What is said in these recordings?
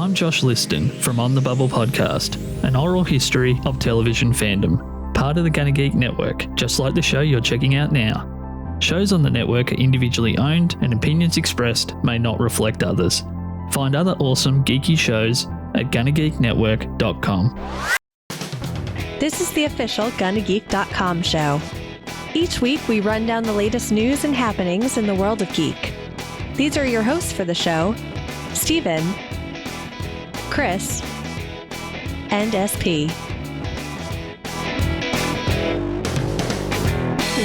I'm Josh Liston from On the Bubble podcast, an oral history of television fandom, part of the Gunna Geek Network, just like the show you're checking out now. Shows on the network are individually owned and opinions expressed may not reflect others. Find other awesome geeky shows at GunnaGeekNetwork.com. This is the official GunnaGeek.com show. Each week we run down the latest news and happenings in the world of geek. These are your hosts for the show, Steven, Chris, and SP.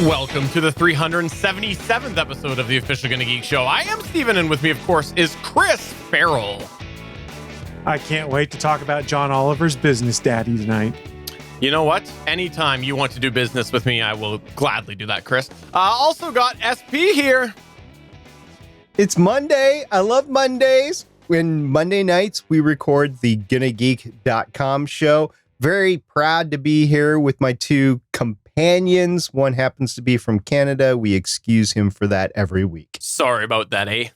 Welcome to the 377th episode of the official Gunna Geek Show. I am Steven, and with me, of course, is Chris Farrell. I can't wait to talk about John Oliver's business daddy tonight. You know what? Anytime you want to do business with me, I will gladly do that, Chris. Also got SP here. It's Monday. I love Mondays. When Monday nights, we record the GunnaGeek.com show. Very proud to be here with my two companions. One happens to be from Canada. We excuse him for that every week. Sorry about that, eh?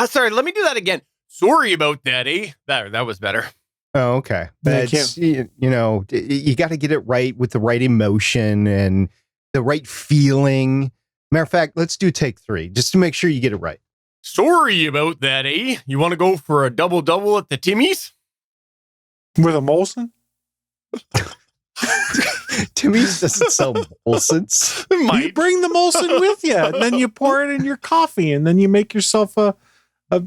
Sorry, let me do that again. Sorry about that, eh? That was better. Oh, okay. That's, you know, you got to get it right with the right emotion and the right feeling. Matter of fact, let's do take 3 just to make sure you get it right. Sorry about that, eh? You want to go for a double-double at the Timmy's? With a Molson? Timmy's doesn't sell Molsons. You bring the Molson with you, and then you pour it in your coffee, and then you make yourself a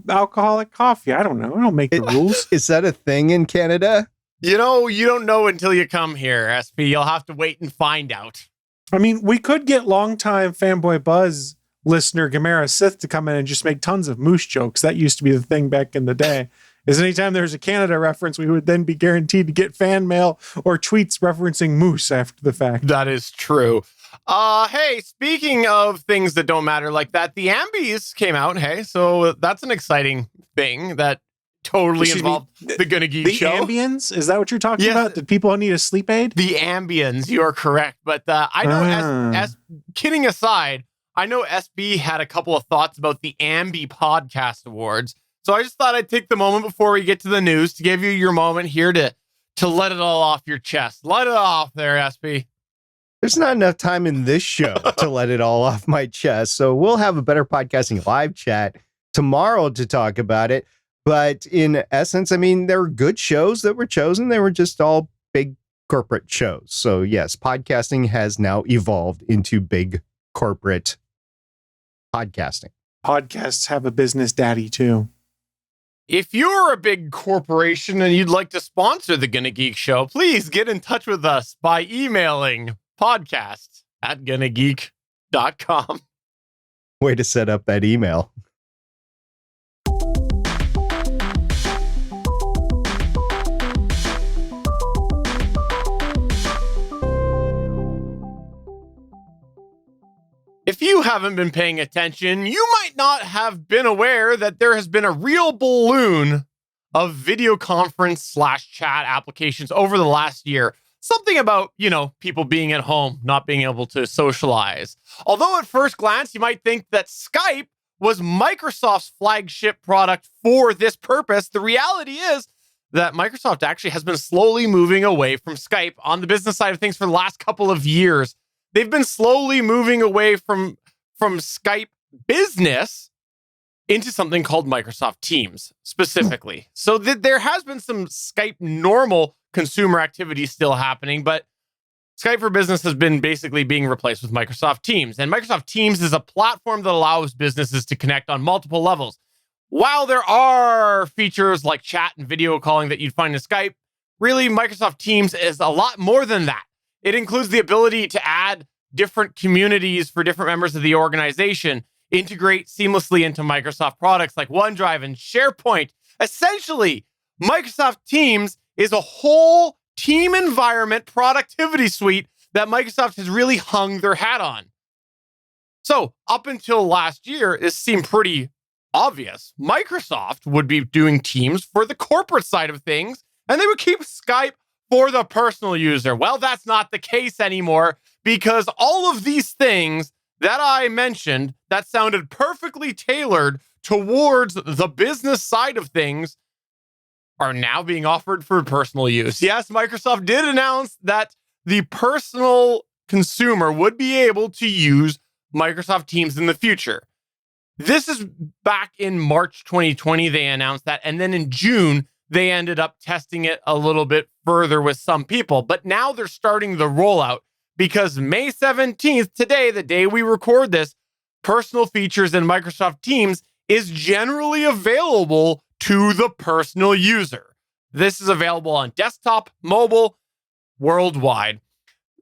alcoholic coffee. I don't know. I don't make the rules. Is that a thing in Canada? You know, you don't know until you come here, SP. You'll have to wait and find out. I mean, we could get longtime Fanboy Buzz listener Gamera Sith to come in and just make tons of moose jokes. That used to be the thing back in the day. Is anytime there's a Canada reference, we would then be guaranteed to get fan mail or tweets referencing moose after the fact. That is true. Hey, speaking of things that don't matter like that, the Ambies came out. Hey, so that's an exciting thing that totally involved the Gunna Geek Show. The Ambience? Is that what you're talking about? Did people need a sleep aid? The Ambience, you are correct. But I know, kidding aside, I know SB had a couple of thoughts about the Ambi Podcast Awards. So I just thought I'd take the moment before we get to the news to give you your moment here to let it all off your chest. Let it off there, SB. There's not enough time in this show to let it all off my chest. So we'll have a better podcasting live chat tomorrow to talk about it. But in essence, I mean, there were good shows that were chosen. They were just all big corporate shows. So yes, podcasting has now evolved into big corporate podcasting. Podcasts have a business daddy too. If you're a big corporation and you'd like to sponsor the Gunna Geek Show, please get in touch with us by emailing podcast@GunnaGeek.com. Way to set up that email. If you haven't been paying attention, you might not have been aware that there has been a real balloon of video conference / chat applications over the last year. Something about, you know, people being at home, not being able to socialize. Although at first glance, you might think that Skype was Microsoft's flagship product for this purpose, the reality is that Microsoft actually has been slowly moving away from Skype on the business side of things for the last couple of years. They've been slowly moving away from Skype business into something called Microsoft Teams specifically. So there has been some Skype normal consumer activity still happening, but Skype for Business has been basically being replaced with Microsoft Teams. And Microsoft Teams is a platform that allows businesses to connect on multiple levels. While there are features like chat and video calling that you'd find in Skype, really Microsoft Teams is a lot more than that. It includes the ability to add different communities for different members of the organization, integrate seamlessly into Microsoft products like OneDrive and SharePoint. Essentially, Microsoft Teams is a whole team environment productivity suite that Microsoft has really hung their hat on. So up until last year, this seemed pretty obvious. Microsoft would be doing Teams for the corporate side of things, and they would keep Skype for the personal user. Well, that's not the case anymore, because all of these things that I mentioned that sounded perfectly tailored towards the business side of things are now being offered for personal use. Yes, Microsoft did announce that the personal consumer would be able to use Microsoft Teams in the future. This is back in March 2020, they announced that. And then in June, they ended up testing it a little bit further with some people. But now they're starting the rollout because May 17th, today, the day we record this, personal features in Microsoft Teams is generally available to the personal user. This is available on desktop, mobile, worldwide.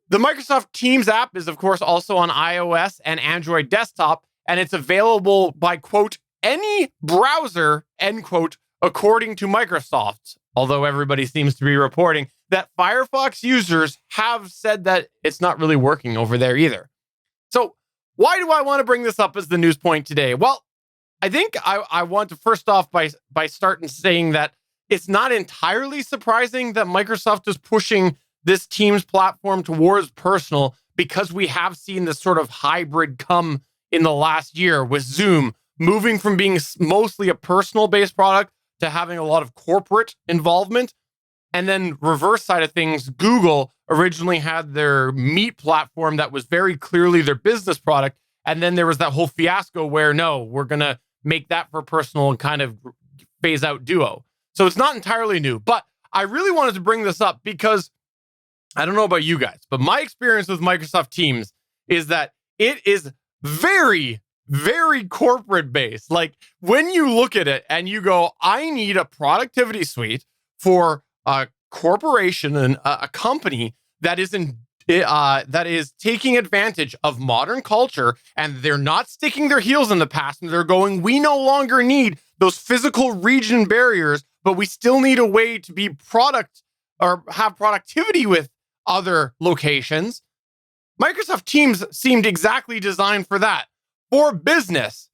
The Microsoft Teams app is, of course, also on iOS and Android desktop, and it's available by, quote, any browser, end quote, according to Microsoft, although everybody seems to be reporting that Firefox users have said that it's not really working over there either. So why do I want to bring this up as the news point today? Well, I think I want to first off by starting saying that it's not entirely surprising that Microsoft is pushing this Teams platform towards personal, because we have seen this sort of hybrid come in the last year with Zoom moving from being mostly a personal-based product to having a lot of corporate involvement. And then reverse side of things, Google originally had their Meet platform that was very clearly their business product. And then there was that whole fiasco where, no, we're going to make that for personal and kind of phase out Duo. So it's not entirely new. But I really wanted to bring this up because I don't know about you guys, but my experience with Microsoft Teams is that it is very, very corporate based. Like when you look at it and you go, I need a productivity suite for a corporation and a company that is taking advantage of modern culture, and they're not sticking their heels in the past, and they're going, we no longer need those physical region barriers, but we still need a way to be product or have productivity with other locations. Microsoft Teams seemed exactly designed for that, for business,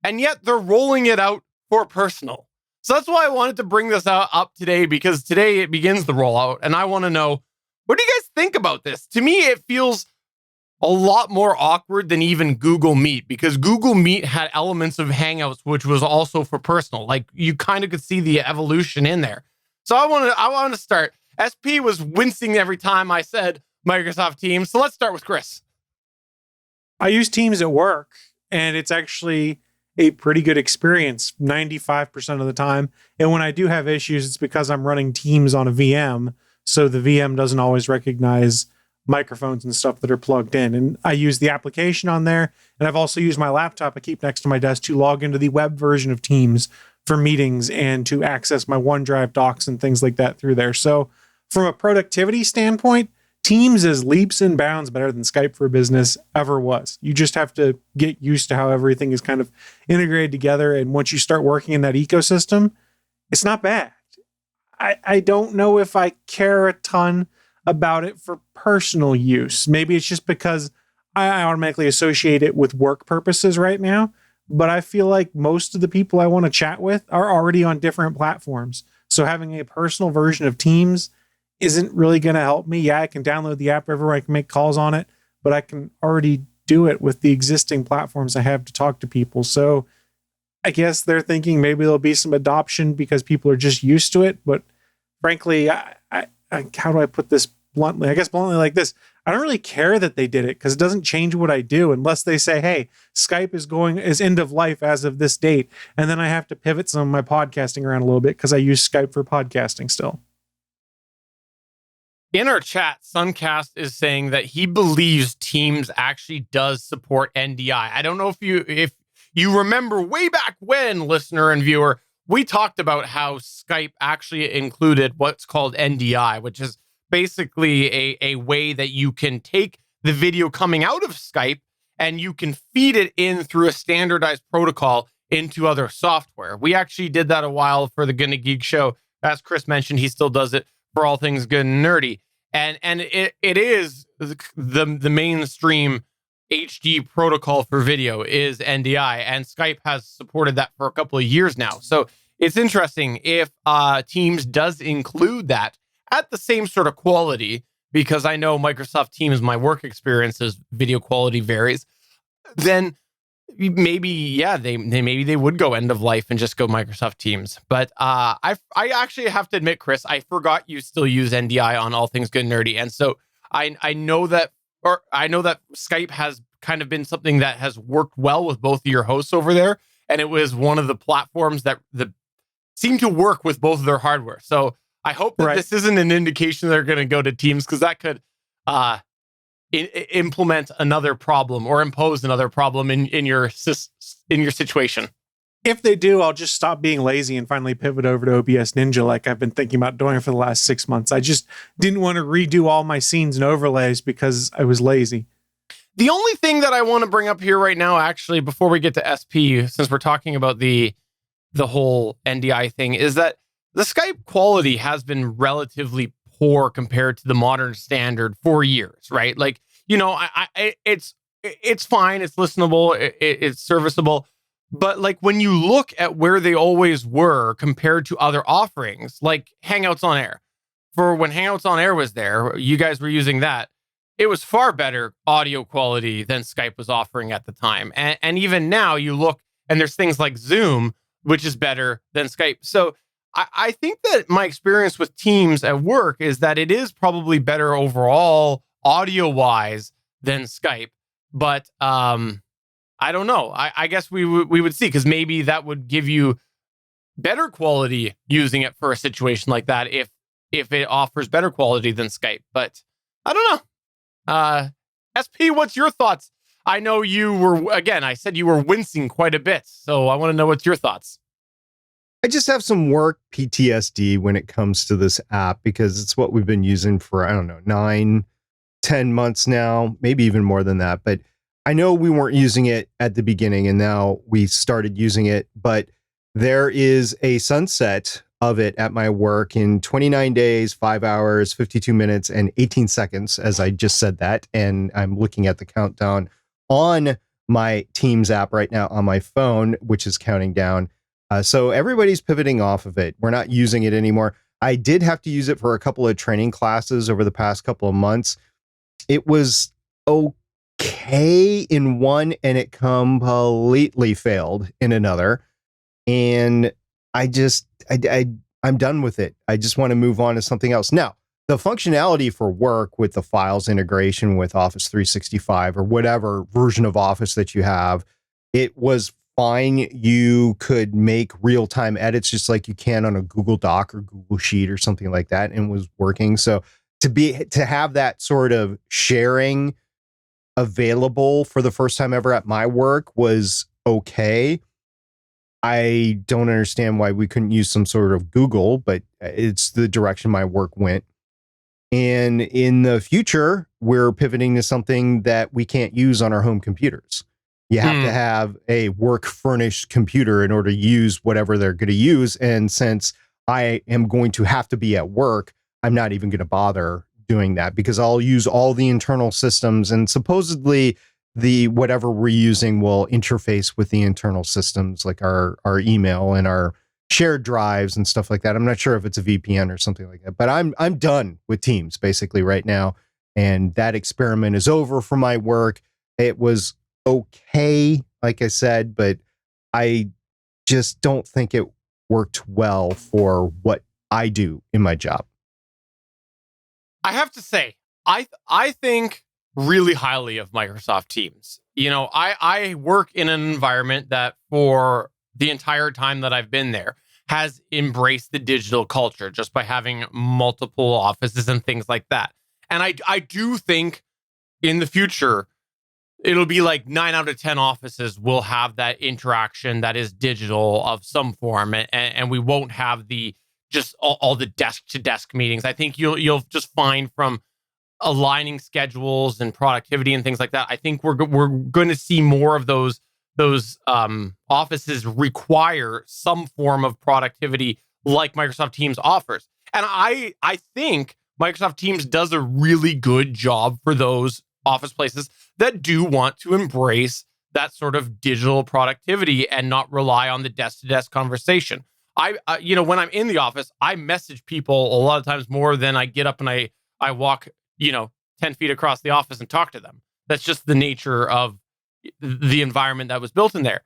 and yet they're rolling it out for personal. So that's why I wanted to bring this up today, because today it begins the rollout, and I want to know, what do you guys think about this? To me, it feels a lot more awkward than even Google Meet, because Google Meet had elements of Hangouts, which was also for personal. Like you kind of could see the evolution in there. So I want to start. SP was wincing every time I said Microsoft Teams. So let's start with Chris. I use Teams at work, and it's actually a pretty good experience 95% of the time. And when I do have issues, it's because I'm running Teams on a VM. So the VM doesn't always recognize microphones and stuff that are plugged in. And I use the application on there. And I've also used my laptop I keep next to my desk to log into the web version of Teams for meetings and to access my OneDrive docs and things like that through there. So from a productivity standpoint, Teams is leaps and bounds better than Skype for Business ever was. You just have to get used to how everything is kind of integrated together. And once you start working in that ecosystem, it's not bad. I don't know if I care a ton about it for personal use. Maybe it's just because I automatically associate it with work purposes right now. But I feel like most of the people I want to chat with are already on different platforms. So having a personal version of Teams isn't really going to help me. Yeah, I can download the app everywhere. I can make calls on it, but I can already do it with the existing platforms I have to talk to people. So I guess they're thinking maybe there'll be some adoption because people are just used to it. But frankly, how do I put this bluntly? I guess bluntly like this. I don't really care that they did it because it doesn't change what I do unless they say, hey, Skype is end of life as of this date. And then I have to pivot some of my podcasting around a little bit because I use Skype for podcasting still. In our chat, Suncast is saying that he believes Teams actually does support NDI. I don't know if you remember way back when, listener and viewer, we talked about how Skype actually included what's called NDI, which is basically a way that you can take the video coming out of Skype and you can feed it in through a standardized protocol into other software. We actually did that a while for the Gonna Geek show. As Chris mentioned, he still does it for all things good and nerdy. And it is the mainstream HD protocol for video is NDI, and Skype has supported that for a couple of years now. So it's interesting if Teams does include that at the same sort of quality, because I know Microsoft Teams, my work experiences, video quality varies, then maybe they would go end of life and just go Microsoft Teams. But I actually have to admit, Chris, I forgot you still use NDI on All Things Good and Nerdy, and so I know that Skype has kind of been something that has worked well with both of your hosts over there, and it was one of the platforms that seem to work with both of their hardware. So I hope that this isn't an indication they're going to go to Teams, because that could implement another problem or impose another problem in your situation. If they do, I'll just stop being lazy and finally pivot over to OBS Ninja like I've been thinking about doing for the last 6 months. I just didn't want to redo all my scenes and overlays because I was lazy. The only thing that I want to bring up here right now, actually, before we get to SP, since we're talking about the whole NDI thing, is that the Skype quality has been relatively poor compared to the modern standard for years, right? Like, it's fine, it's listenable, it's serviceable, but like when you look at where they always were compared to other offerings, like Hangouts on Air, for when Hangouts on Air was there, you guys were using that. It was far better audio quality than Skype was offering at the time, and even now you look and there's things like Zoom, which is better than Skype. So I think that my experience with Teams at work is that it is probably better overall audio-wise than Skype. But I don't know. I guess we would see, because maybe that would give you better quality using it for a situation like that if it offers better quality than Skype. But I don't know. SP, what's your thoughts? I know I said you were wincing quite a bit, so I want to know what's your thoughts. I just have some work PTSD when it comes to this app, because it's what we've been using for, 9-10 months now, maybe even more than that. But I know we weren't using it at the beginning, and now we started using it. But there is a sunset of it at my work in 29 days, 5 hours, 52 minutes, and 18 seconds, as I just said that. And I'm looking at the countdown on my Teams app right now on my phone, which is counting down. So everybody's pivoting off of it. We're not using it anymore. I did have to use it for a couple of training classes over the past couple of months. It was okay in one, and it completely failed in another. And I'm done with it. I just want to move on to something else. Now, the functionality for work with the files integration with Office 365 or whatever version of Office that you have, it was fine. You could make real-time edits just like you can on a Google Doc or Google Sheet or something like that, and it was working. So to have that sort of sharing available for the first time ever at my work was okay. I don't understand why we couldn't use some sort of Google, but it's the direction my work went. And in the future, we're pivoting to something that we can't use on our home computers. You have to have a work furnished computer in order to use whatever they're going to use. And since I am going to have to be at work, I'm not even going to bother doing that, because I'll use all the internal systems, and supposedly the whatever we're using will interface with the internal systems, like our email and our shared drives and stuff like that. I'm not sure if it's a VPN or something like that, but I'm done with Teams basically right now. And that experiment is over for my work. It was okay, like I said, but I just don't think it worked well for what I do in my job. I have to say, I think really highly of Microsoft Teams. I work in an environment that for the entire time that I've been there has embraced the digital culture just by having multiple offices and things like that. And I do think in the future, it'll be like 9 out of 10 offices will have that interaction that is digital of some form, and we won't have just all the desk to desk meetings. I think you'll just find from aligning schedules and productivity and things like that. I think we're going to see more of those offices require some form of productivity like Microsoft Teams offers. And I think Microsoft Teams does a really good job for those office places that do want to embrace that sort of digital productivity and not rely on the desk-to-desk conversation. When I'm in the office, I message people a lot of times more than I get up and I walk, 10 feet across the office and talk to them. That's just the nature of the environment that was built in there.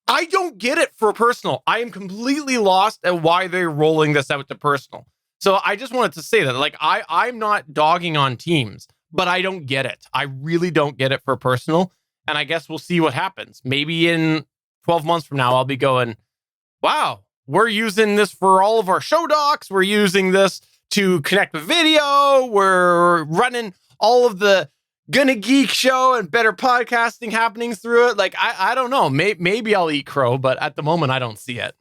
I don't get it for personal. I am completely lost at why they're rolling this out to personal. So I just wanted to say that, like, I'm not dogging on Teams, but I don't get it. I really don't get it for personal. And I guess we'll see what happens. Maybe in 12 months from now, I'll be going, wow, we're using this for all of our show docs. We're using this to connect with video. We're running all of the Gonna Geek show and better podcasting happenings through it. Like, I don't know. Maybe I'll eat crow, but at the moment, I don't see it.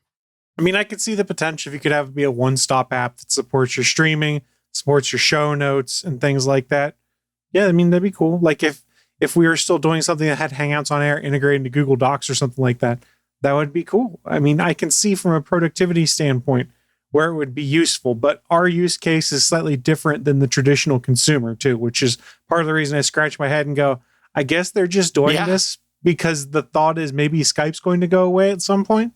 I mean, I could see the potential if you could have it be a one-stop app that supports your streaming, supports your show notes and things like that. Yeah, I mean, that'd be cool. Like if we were still doing something that had Hangouts on Air integrated into Google Docs or something like that, that would be cool. I mean, I can see from a productivity standpoint where it would be useful, but our use case is slightly different than the traditional consumer too, which is part of the reason I scratch my head and go, I guess they're just doing this because the thought is maybe Skype's going to go away at some point.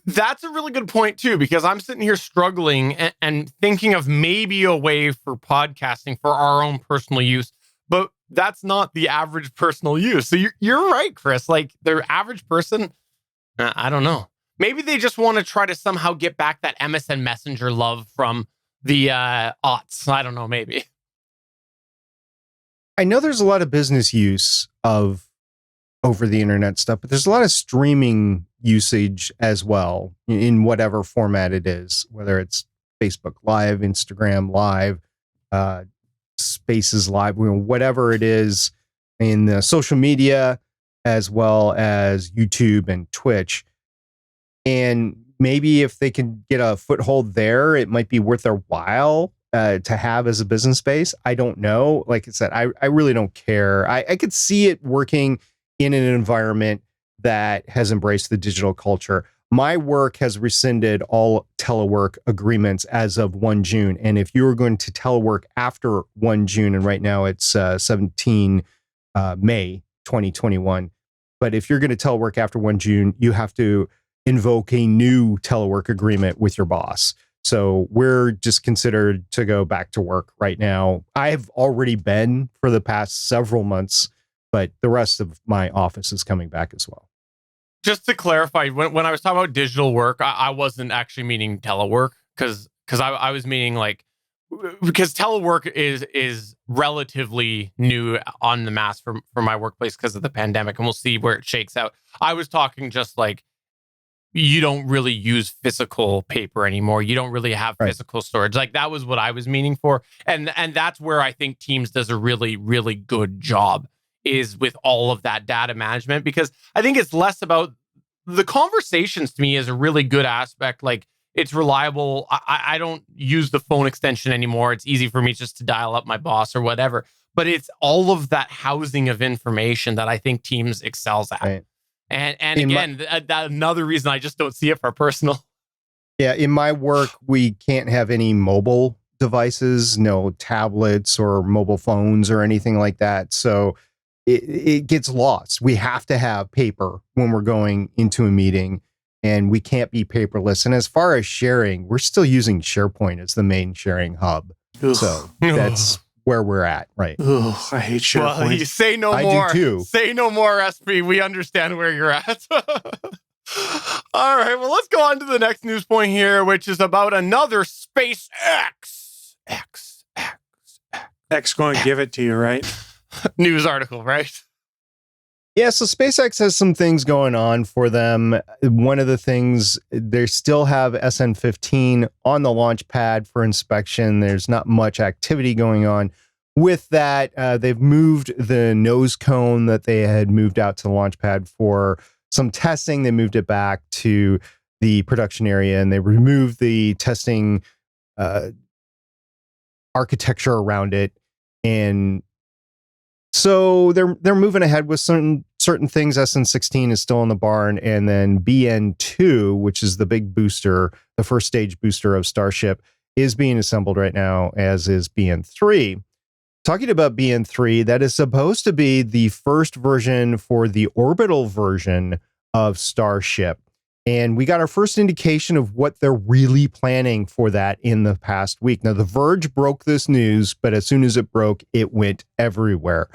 That's a really good point too, because I'm sitting here struggling and thinking of maybe a way for podcasting for our own personal use, but that's not the average personal use. So you're right, Chris. Like the average person, I don't know. Maybe they just want to try to somehow get back that MSN Messenger love from the aughts. I don't know, maybe. I know there's a lot of business use of over the internet stuff, but there's a lot of streaming usage as well in whatever format it is, whether it's Facebook Live, Instagram Live, Spaces Live, whatever it is in the social media, as well as YouTube and Twitch. And maybe if they can get a foothold there, it might be worth their while to have as a business space. I don't know. Like I said, I really don't care. I could see it working in an environment that has embraced the digital culture. My work has rescinded all telework agreements as of 1 June. And if you were going to telework after 1 June, and right now it's 17 May 2021, but if you're going to telework after 1 June, you have to invoke a new telework agreement with your boss. So we're just considered to go back to work right now. I've already been for the past several months, but the rest of my office is coming back as well. Just to clarify, when I was talking about digital work, I wasn't actually meaning telework because I was meaning like, because telework is relatively new on the mass for my workplace because of the pandemic, and we'll see where it shakes out. I was talking just like, you don't really use physical paper anymore. You don't really have physical storage. Like that was what I was meaning for. And that's where I think Teams does a really, really good job, is with all of that data management, because I think it's less about the conversations. To me is a really good aspect. Like it's reliable. I don't use the phone extension anymore. It's easy for me just to dial up my boss or whatever, but it's all of that housing of information that I think Teams excels at. Right. And again, that another reason I just don't see it for personal. Yeah, in my work, we can't have any mobile devices, no tablets or mobile phones or anything like that. So it gets lost. We have to have paper when we're going into a meeting, and we can't be paperless. And as far as sharing, we're still using SharePoint as the main sharing hub. Ugh. So that's where we're at, right? Ugh, I hate SharePoint. Well, you say no more. I do too. Say no more, SP. We understand where you're at. All right, well, let's go on to the next news point here, which is about another SpaceX. X going to give it to you, right? News article, right? Yeah, so SpaceX has some things going on for them. One of the things, they still have SN15 on the launch pad for inspection. There's not much activity going on with that. They've moved the nose cone that they had moved out to the launch pad for some testing. They moved it back to the production area, and they removed the testing architecture around it. And so they're moving ahead with certain things. SN16 is still in the barn, and then BN2, which is the big booster, the first stage booster of Starship, is being assembled right now, as is BN3. Talking about BN3, that is supposed to be the first version for the orbital version of Starship. And we got our first indication of what they're really planning for that in the past week. Now, The Verge broke this news, but as soon as it broke, it went everywhere.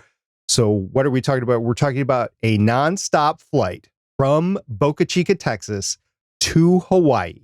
So what are we talking about? We're talking about a nonstop flight from Boca Chica, Texas to Hawaii.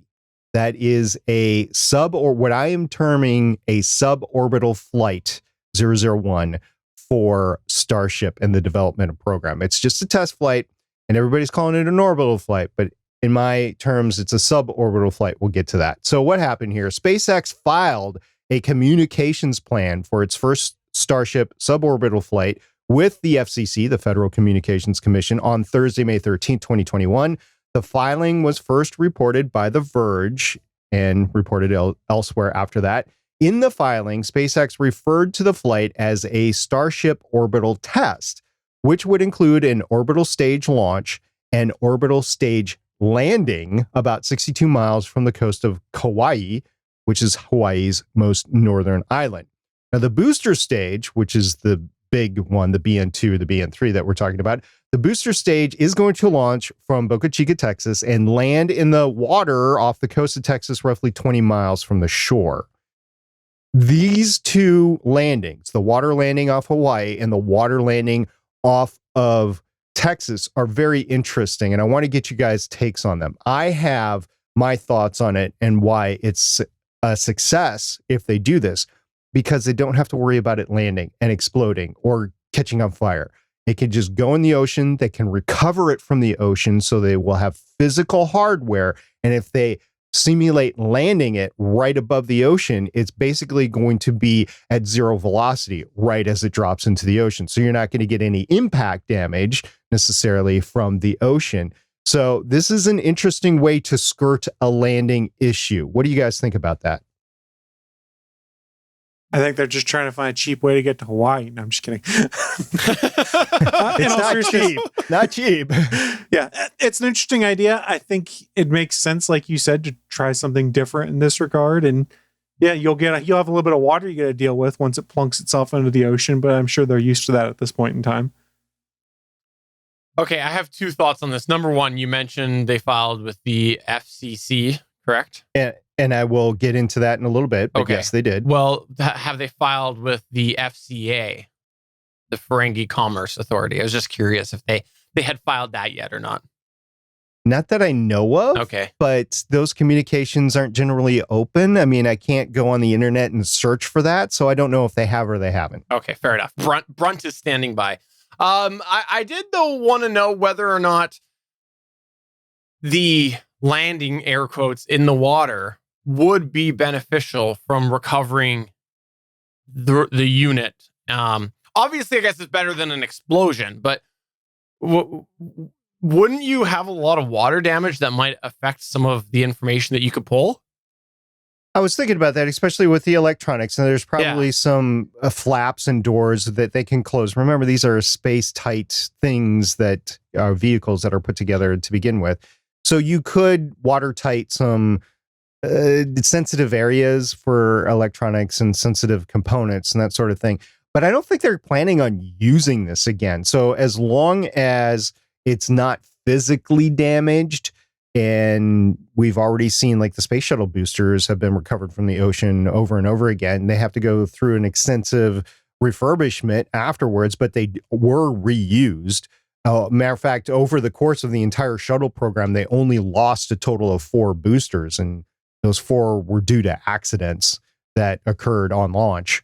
That is a what I am terming a suborbital flight 001 for Starship and the development program. It's just a test flight, and everybody's calling it an orbital flight, but in my terms, it's a suborbital flight. We'll get to that. So what happened here? SpaceX filed a communications plan for its first Starship suborbital flight with the FCC, the Federal Communications Commission, on Thursday, May 13th, 2021. The filing was first reported by The Verge and reported elsewhere after that. In the filing, SpaceX referred to the flight as a Starship orbital test, which would include an orbital stage launch and orbital stage landing about 62 miles from the coast of Kauai, which is Hawaii's most northern island. Now, the booster stage, which is the big one, the BN2, the BN3 that we're talking about, the booster stage is going to launch from Boca Chica, Texas, and land in the water off the coast of Texas, roughly 20 miles from the shore. These two landings, the water landing off Hawaii and the water landing off of Texas, are very interesting, and I want to get you guys' takes on them. I have my thoughts on it and why it's a success if they do this, because they don't have to worry about it landing and exploding or catching on fire. It can just go in the ocean. They can recover it from the ocean, so they will have physical hardware. And if they simulate landing it right above the ocean, it's basically going to be at zero velocity right as it drops into the ocean. So you're not going to get any impact damage necessarily from the ocean. So this is an interesting way to skirt a landing issue. What do you guys think about that? I think they're just trying to find a cheap way to get to Hawaii. No, I'm just kidding. It's not cheap. Not cheap. Yeah, it's an interesting idea. I think it makes sense, like you said, to try something different in this regard. And yeah, you'll have a little bit of water you got to deal with once it plunks itself into the ocean, but I'm sure they're used to that at this point in time. Okay, I have two thoughts on this. Number one, you mentioned they filed with the FCC, correct? And I will get into that in a little bit, but okay. Yes, they did. Well, have they filed with the FCA, the Ferengi Commerce Authority? I was just curious if they had filed that yet or not. Not that I know of. Okay. But those communications aren't generally open. I mean, I can't go on the internet and search for that, so I don't know if they have or they haven't. Okay, fair enough. Brunt is standing by. I did, though, want to know whether or not the landing, air quotes, in the water would be beneficial from recovering the unit. Obviously, I guess it's better than an explosion, but wouldn't you have a lot of water damage that might affect some of the information that you could pull? I was thinking about that, especially with the electronics, and there's probably some flaps and doors that they can close. Remember, these are space-tight things that are vehicles that are put together to begin with. So you could watertight some sensitive areas for electronics and sensitive components and that sort of thing. But I don't think they're planning on using this again. So as long as it's not physically damaged, and we've already seen like the space shuttle boosters have been recovered from the ocean over and over again, they have to go through an extensive refurbishment afterwards, but they were reused. Matter of fact, over the course of the entire shuttle program, they only lost a total of 4 boosters, and those 4 were due to accidents that occurred on launch.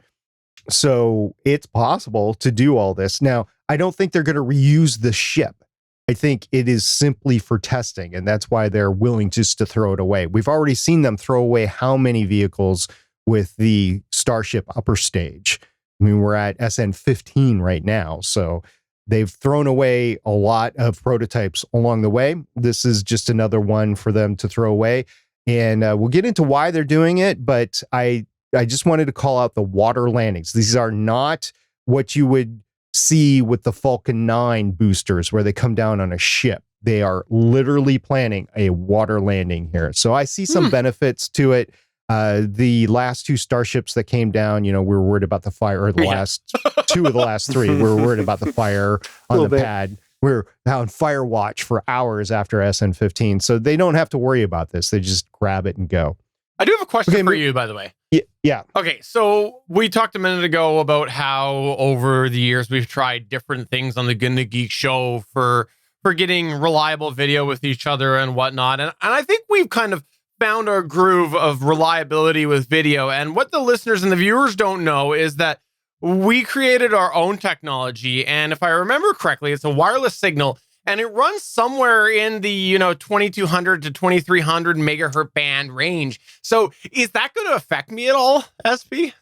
So it's possible to do all this. Now, I don't think they're going to reuse the ship. I think it is simply for testing, and that's why they're willing just to throw it away. We've already seen them throw away how many vehicles with the Starship upper stage. I mean, we're at SN15 right now, so they've thrown away a lot of prototypes along the way. This is just another one for them to throw away. And we'll get into why they're doing it, but I just wanted to call out the water landings. These are not what you would see with the Falcon 9 boosters where they come down on a ship. They are literally planning a water landing here. So I see some benefits to it. The last 2 starships that came down, we were worried about the fire, or the last 2 of the last 3, we were worried about the fire on the pad. We're on fire watch for hours after SN15. So they don't have to worry about this. They just grab it and go. I do have a question for you, by the way. Yeah. Okay, so we talked a minute ago about how over the years we've tried different things on the Gonna Geek show for getting reliable video with each other and whatnot. And I think we've kind of found our groove of reliability with video. And what the listeners and the viewers don't know is that we created our own technology. And if I remember correctly, it's a wireless signal. And it runs somewhere in the 2200 to 2300 megahertz band range. So is that going to affect me at all, SP?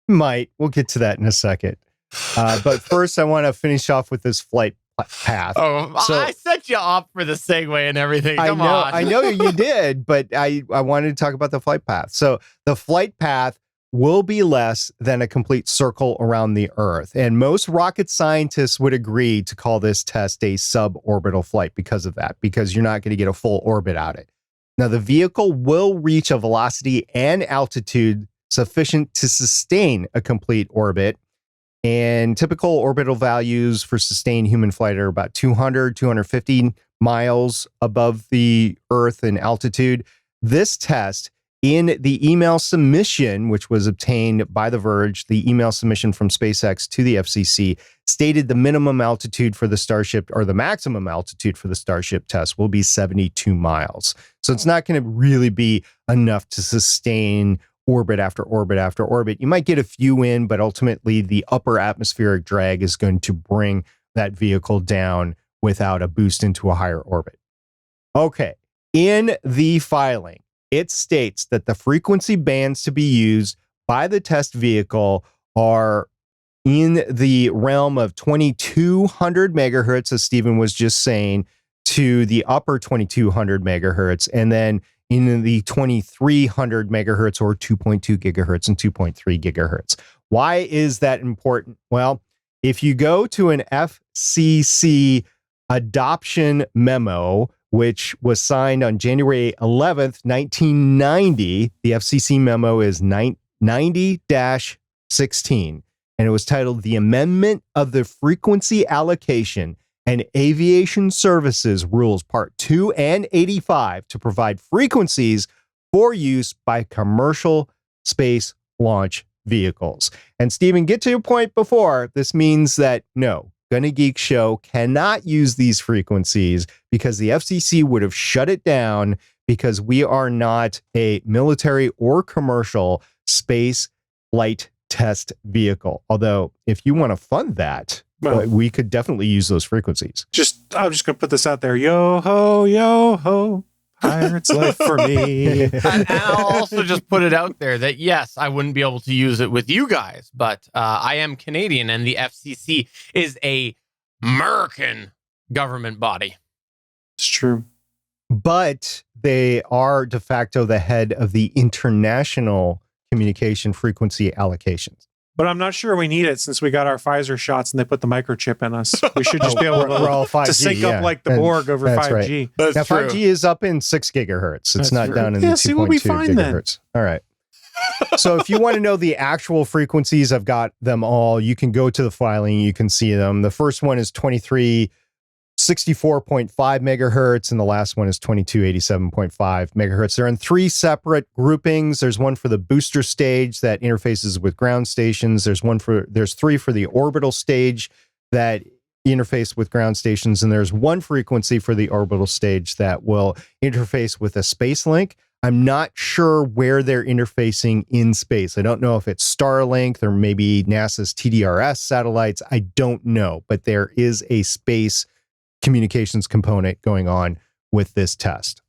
Might. We'll get to that in a second. But first, I want to finish off with this flight path. Oh, so, I set you up for the segue and everything. Come on. I know you did, but I wanted to talk about the flight path. So the flight path will be less than a complete circle around the Earth. And most rocket scientists would agree to call this test a suborbital flight because of that, because you're not going to get a full orbit out of it. Now, the vehicle will reach a velocity and altitude sufficient to sustain a complete orbit. And typical orbital values for sustained human flight are about 200, 250 miles above the Earth in altitude. This test, in the email submission, which was obtained by The Verge, the email submission from SpaceX to the FCC, stated the minimum altitude for the Starship, or the maximum altitude for the Starship test, will be 72 miles. So it's not going to really be enough to sustain orbit after orbit after orbit. You might get a few in, but ultimately the upper atmospheric drag is going to bring that vehicle down without a boost into a higher orbit. Okay, in the filing, it states that the frequency bands to be used by the test vehicle are in the realm of 2200 megahertz, as Stephen was just saying, to the upper 2200 megahertz, and then in the 2300 megahertz or 2.2 gigahertz and 2.3 gigahertz. Why is that important? Well, if you go to an FCC adoption memo, which was signed on January 11th, 1990. The FCC memo is 90-16, and it was titled The Amendment of the Frequency Allocation and Aviation Services Rules, Part 2 and 85, to provide frequencies for use by commercial space launch vehicles. And Stephen, get to your point before. This means that no, Gonna Geek Show cannot use these frequencies because the FCC would have shut it down, because we are not a military or commercial space flight test vehicle. Although, if you want to fund that, we could definitely use those frequencies. I'm just going to put this out there. Yo ho, pirate's life for me. And I'll also just put it out there that, yes, I wouldn't be able to use it with you guys, but I am Canadian, and the FCC is a American government body. It's true. But they are de facto the head of the international communication frequency allocations. But I'm not sure we need it, since we got our Pfizer shots and they put the microchip in us. We should just be able we're all 5G, to sync up like the Borg over 5G. Right. That's now, true. 5G is up in 6 gigahertz. It's not down in the 2.2 we'll be fine gigahertz. Then. All right. So if you want to know the actual frequencies, I've got them all. You can go to the filing. You can see them. The first one is 2364.5 megahertz, and the last one is 2287.5 megahertz. They're in 3 separate groupings. There's one for the booster stage that interfaces with ground stations. There's 3 for the orbital stage that interface with ground stations, and there's 1 frequency for the orbital stage that will interface with a space link. I'm not sure where they're interfacing in space. I don't know if it's Starlink or maybe NASA's TDRS satellites. I don't know, but there is a space communications component going on with this test.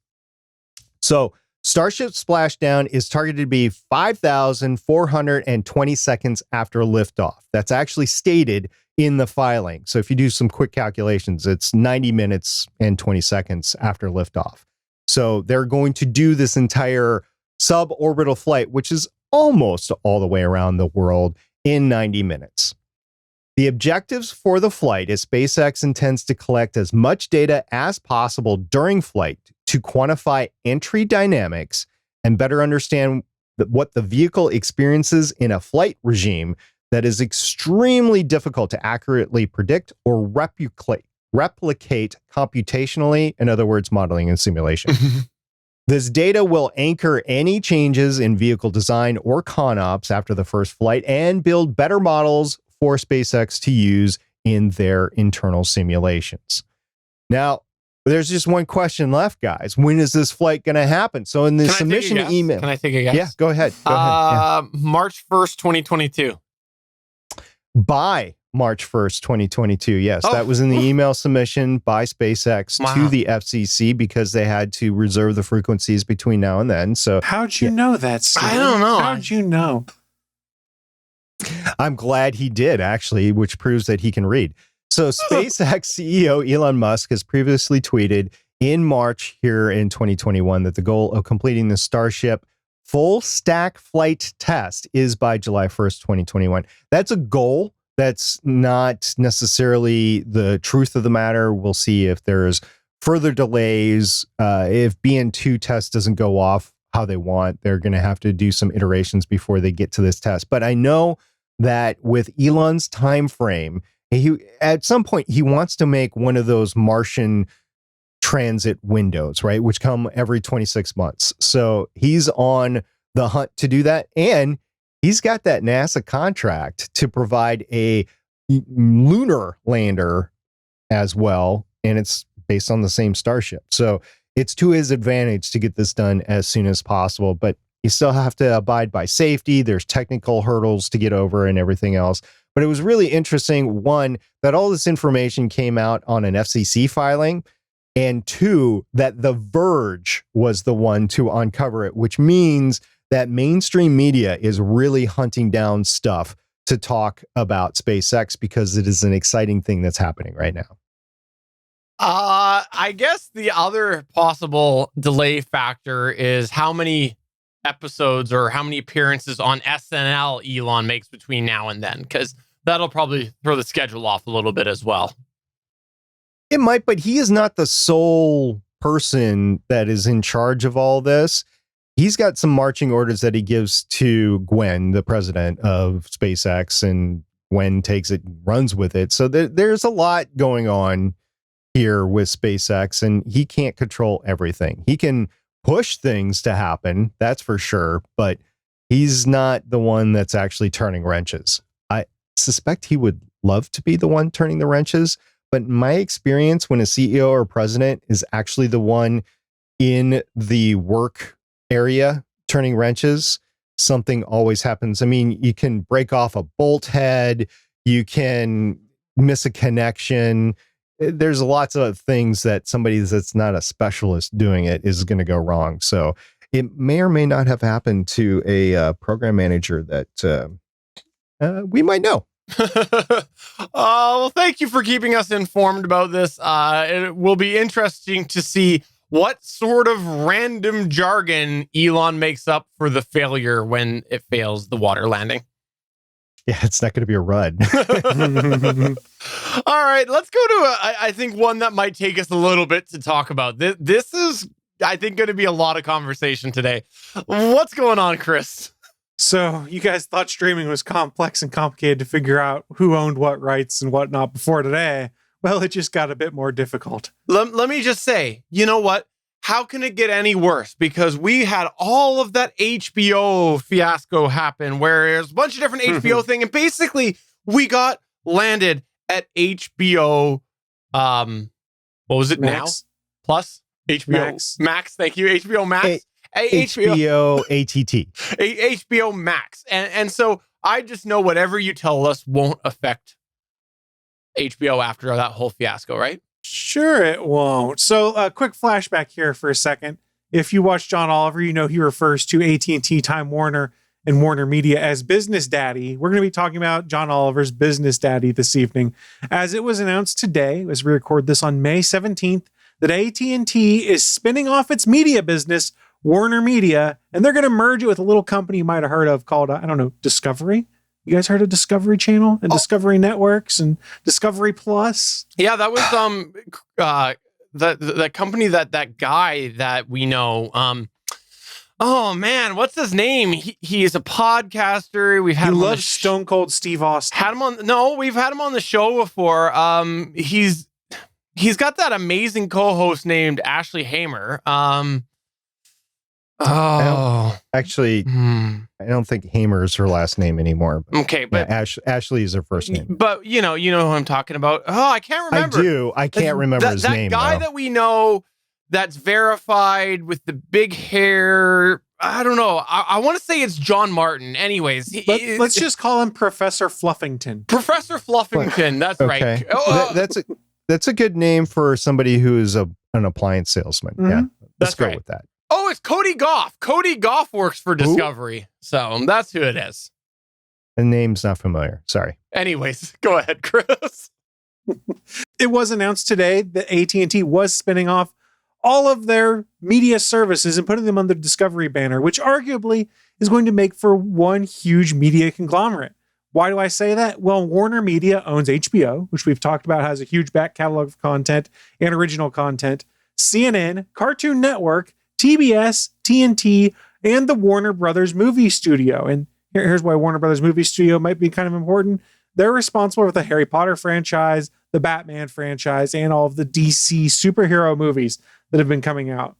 So Starship splashdown is targeted to be 5,420 seconds after liftoff. That's actually stated in the filing. So if you do some quick calculations, it's 90 minutes and 20 seconds after liftoff. So they're going to do this entire suborbital flight, which is almost all the way around the world, in 90 minutes. The objectives for the flight is SpaceX intends to collect as much data as possible during flight to quantify entry dynamics and better understand what the vehicle experiences in a flight regime that is extremely difficult to accurately predict or replicate computationally, in other words, modeling and simulation. This data will anchor any changes in vehicle design or ConOps after the first flight and build better models for SpaceX to use in their internal simulations. Now, there's just one question left, guys. When is this flight going to happen? So in the submission email. Can I take a guess? Yeah, go ahead. Yeah. March 1st, 2022. By March 1st, 2022. Yes, that was in the email submission by SpaceX to the FCC because they had to reserve the frequencies between now and then. So how'd you know that, Steve? I don't know. How'd you know? I'm glad he did, actually, which proves that he can read. So SpaceX CEO Elon Musk has previously tweeted in March here in 2021 that the goal of completing the Starship full stack flight test is by July 1st, 2021. That's a goal. That's not necessarily the truth of the matter. We'll see if there's further delays. If BN2 test doesn't go off how they want, they're going to have to do some iterations before they get to this test. But I know that with Elon's time frame, at some point he wants to make one of those Martian transit windows, right, which come every 26 months. So he's on the hunt to do that, and he's got that NASA contract to provide a lunar lander as well, and it's based on the same Starship. So it's to his advantage to get this done as soon as possible, but you still have to abide by safety. There's technical hurdles to get over and everything else. But it was really interesting, one, that all this information came out on an FCC filing, and two, that The Verge was the one to uncover it, which means that mainstream media is really hunting down stuff to talk about SpaceX because it is an exciting thing that's happening right now. I guess the other possible delay factor is how many episodes or how many appearances on SNL Elon makes between now and then, because that'll probably throw the schedule off a little bit as well. It might, but he is not the sole person that is in charge of all this. He's got some marching orders that he gives to Gwen, the president of SpaceX, and Gwen takes it, runs with it. So there's a lot going on here with SpaceX, and he can't control everything. He can push things to happen, that's for sure, but he's not the one that's actually turning wrenches. I suspect he would love to be the one turning the wrenches, but in my experience, when a CEO or president is actually the one in the work area turning wrenches, something always happens. I mean, you can break off a bolt head, you can miss a connection. There's lots of things that somebody that's not a specialist doing it is going to go wrong. So it may or may not have happened to a program manager that we might know. Well, thank you for keeping us informed about this. It will be interesting to see what sort of random jargon Elon makes up for the failure when it fails the water landing. Yeah, it's not going to be a RUD. All right, let's go to I think one that might take us a little bit to talk about. This is, I think, going to be a lot of conversation today. What's going on, Chris? So you guys thought streaming was complex and complicated to figure out who owned what rights and whatnot before today. Well, it just got a bit more difficult. Let me just say, you know what? How can it get any worse? Because we had all of that HBO fiasco happen where there's a bunch of different HBO thing. And basically we got landed at HBO. What was it Max. now? Plus HBO Max. Thank you. HBO Max. HBO ATT. HBO Max. And so I just know whatever you tell us won't affect HBO after that whole fiasco, right? Sure it won't. So a quick flashback here for a second. If you watch John Oliver, you know he refers to AT&T, Time Warner, and WarnerMedia as business daddy. We're going to be talking about John Oliver's business daddy this evening. As it was announced today, as we record this on May 17th, that AT&T is spinning off its media business, WarnerMedia, and they're going to merge it with a little company you might have heard of called, I don't know, Discovery. You guys heard of Discovery Channel and Discovery Networks and Discovery Plus? Yeah, that was the company that guy that we know. Oh man, what's his name? He is a podcaster. We've had him loves Stone Cold Steve Austin. We've had him on the show before. He's got that amazing co-host named Ashley Hamer. Oh, Actually, Hmm. I don't think Hamer is her last name anymore. But Okay, but Ashley is her first name. but you know who I'm talking about. Oh, I can't remember. I do. I can't remember his that name. guy though. that we know that's verified with the big hair. I don't know. I want to say it's John Martin. Anyways, Let's just call him Professor Fluffington. Professor Fluffington. That's Okay. right. Oh, That's a good name for somebody who is an appliance salesman. Mhm. Yeah, let's That's go right. with that. oh, it's Cody Goff. Cody Goff works for Discovery, so that's who it is. The name's not familiar. Sorry. Anyways, go ahead, Chris. It was announced today that AT&T was spinning off all of their media services and putting them under the Discovery banner, which arguably is going to make for one huge media conglomerate. Why do I say that? Well, Warner Media owns HBO, which we've talked about has a huge back catalog of content and original content, CNN, Cartoon Network, TBS, TNT, and the Warner Brothers Movie Studio. And here's why Warner Brothers Movie Studio might be kind of important. They're responsible for the Harry Potter franchise, the Batman franchise, and all of the DC superhero movies that have been coming out.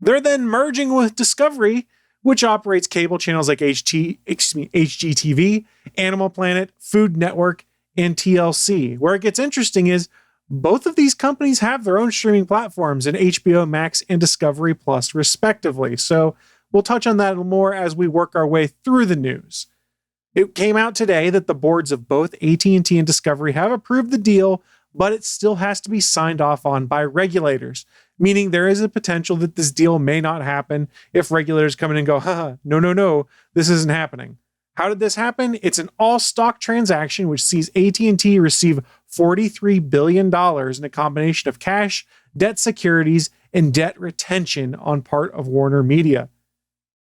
They're then merging with Discovery, which operates cable channels like HGTV, Animal Planet, Food Network, and TLC. Where it gets interesting is both of these companies have their own streaming platforms in HBO Max and Discovery Plus, respectively. So we'll touch on that more as we work our way through the news. It came out today that the boards of both AT&T and Discovery have approved the deal, but it still has to be signed off on by regulators, meaning there is a potential that this deal may not happen if regulators come in and go, no, this isn't happening. How did this happen? It's an all-stock transaction which sees AT&T receive $43 billion in a combination of cash, debt securities, and debt retention on part of Warner Media.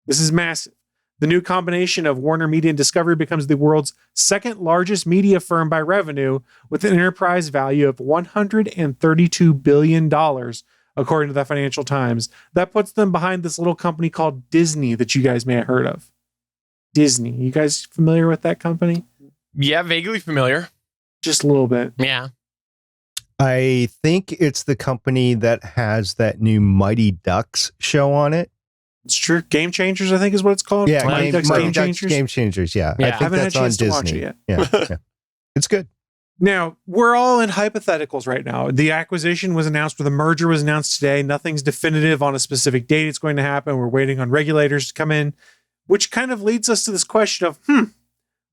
This is massive. The new combination of Warner Media and Discovery becomes the world's second largest media firm by revenue, with an enterprise value of $132 billion, according to the Financial Times. That puts them behind this little company called Disney that you guys may have heard of. Disney. You guys familiar with that company? Yeah, vaguely familiar. Just a little bit. Yeah. I think it's the company that has that new Mighty Ducks show on it. It's true. Game Changers, I think, is what it's called. Yeah, Mighty Ducks Game Changers. Game Changers. Yeah, Yeah. I I think haven't had that's a on chance to watch Disney. it yet. Yeah, it's good. Now, we're all in hypotheticals right now. The acquisition was announced, or the merger was announced today. Nothing's definitive on a specific date it's going to happen. We're waiting on regulators to come in, which kind of leads us to this question of,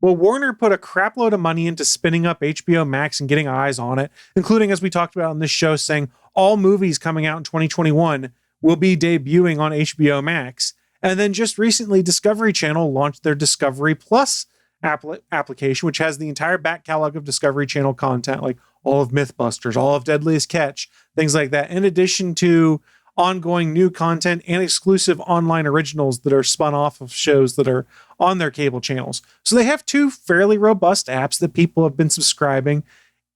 well, Warner put a crap load of money into spinning up HBO Max and getting eyes on it, including, as we talked about on this show, saying all movies coming out in 2021 will be debuting on HBO Max. And then just recently, Discovery Channel launched their Discovery Plus application, which has the entire back catalog of Discovery Channel content, like all of Mythbusters, all of Deadliest Catch, things like that, in addition to ongoing new content and exclusive online originals that are spun off of shows that are on their cable channels. So they have two fairly robust apps that people have been subscribing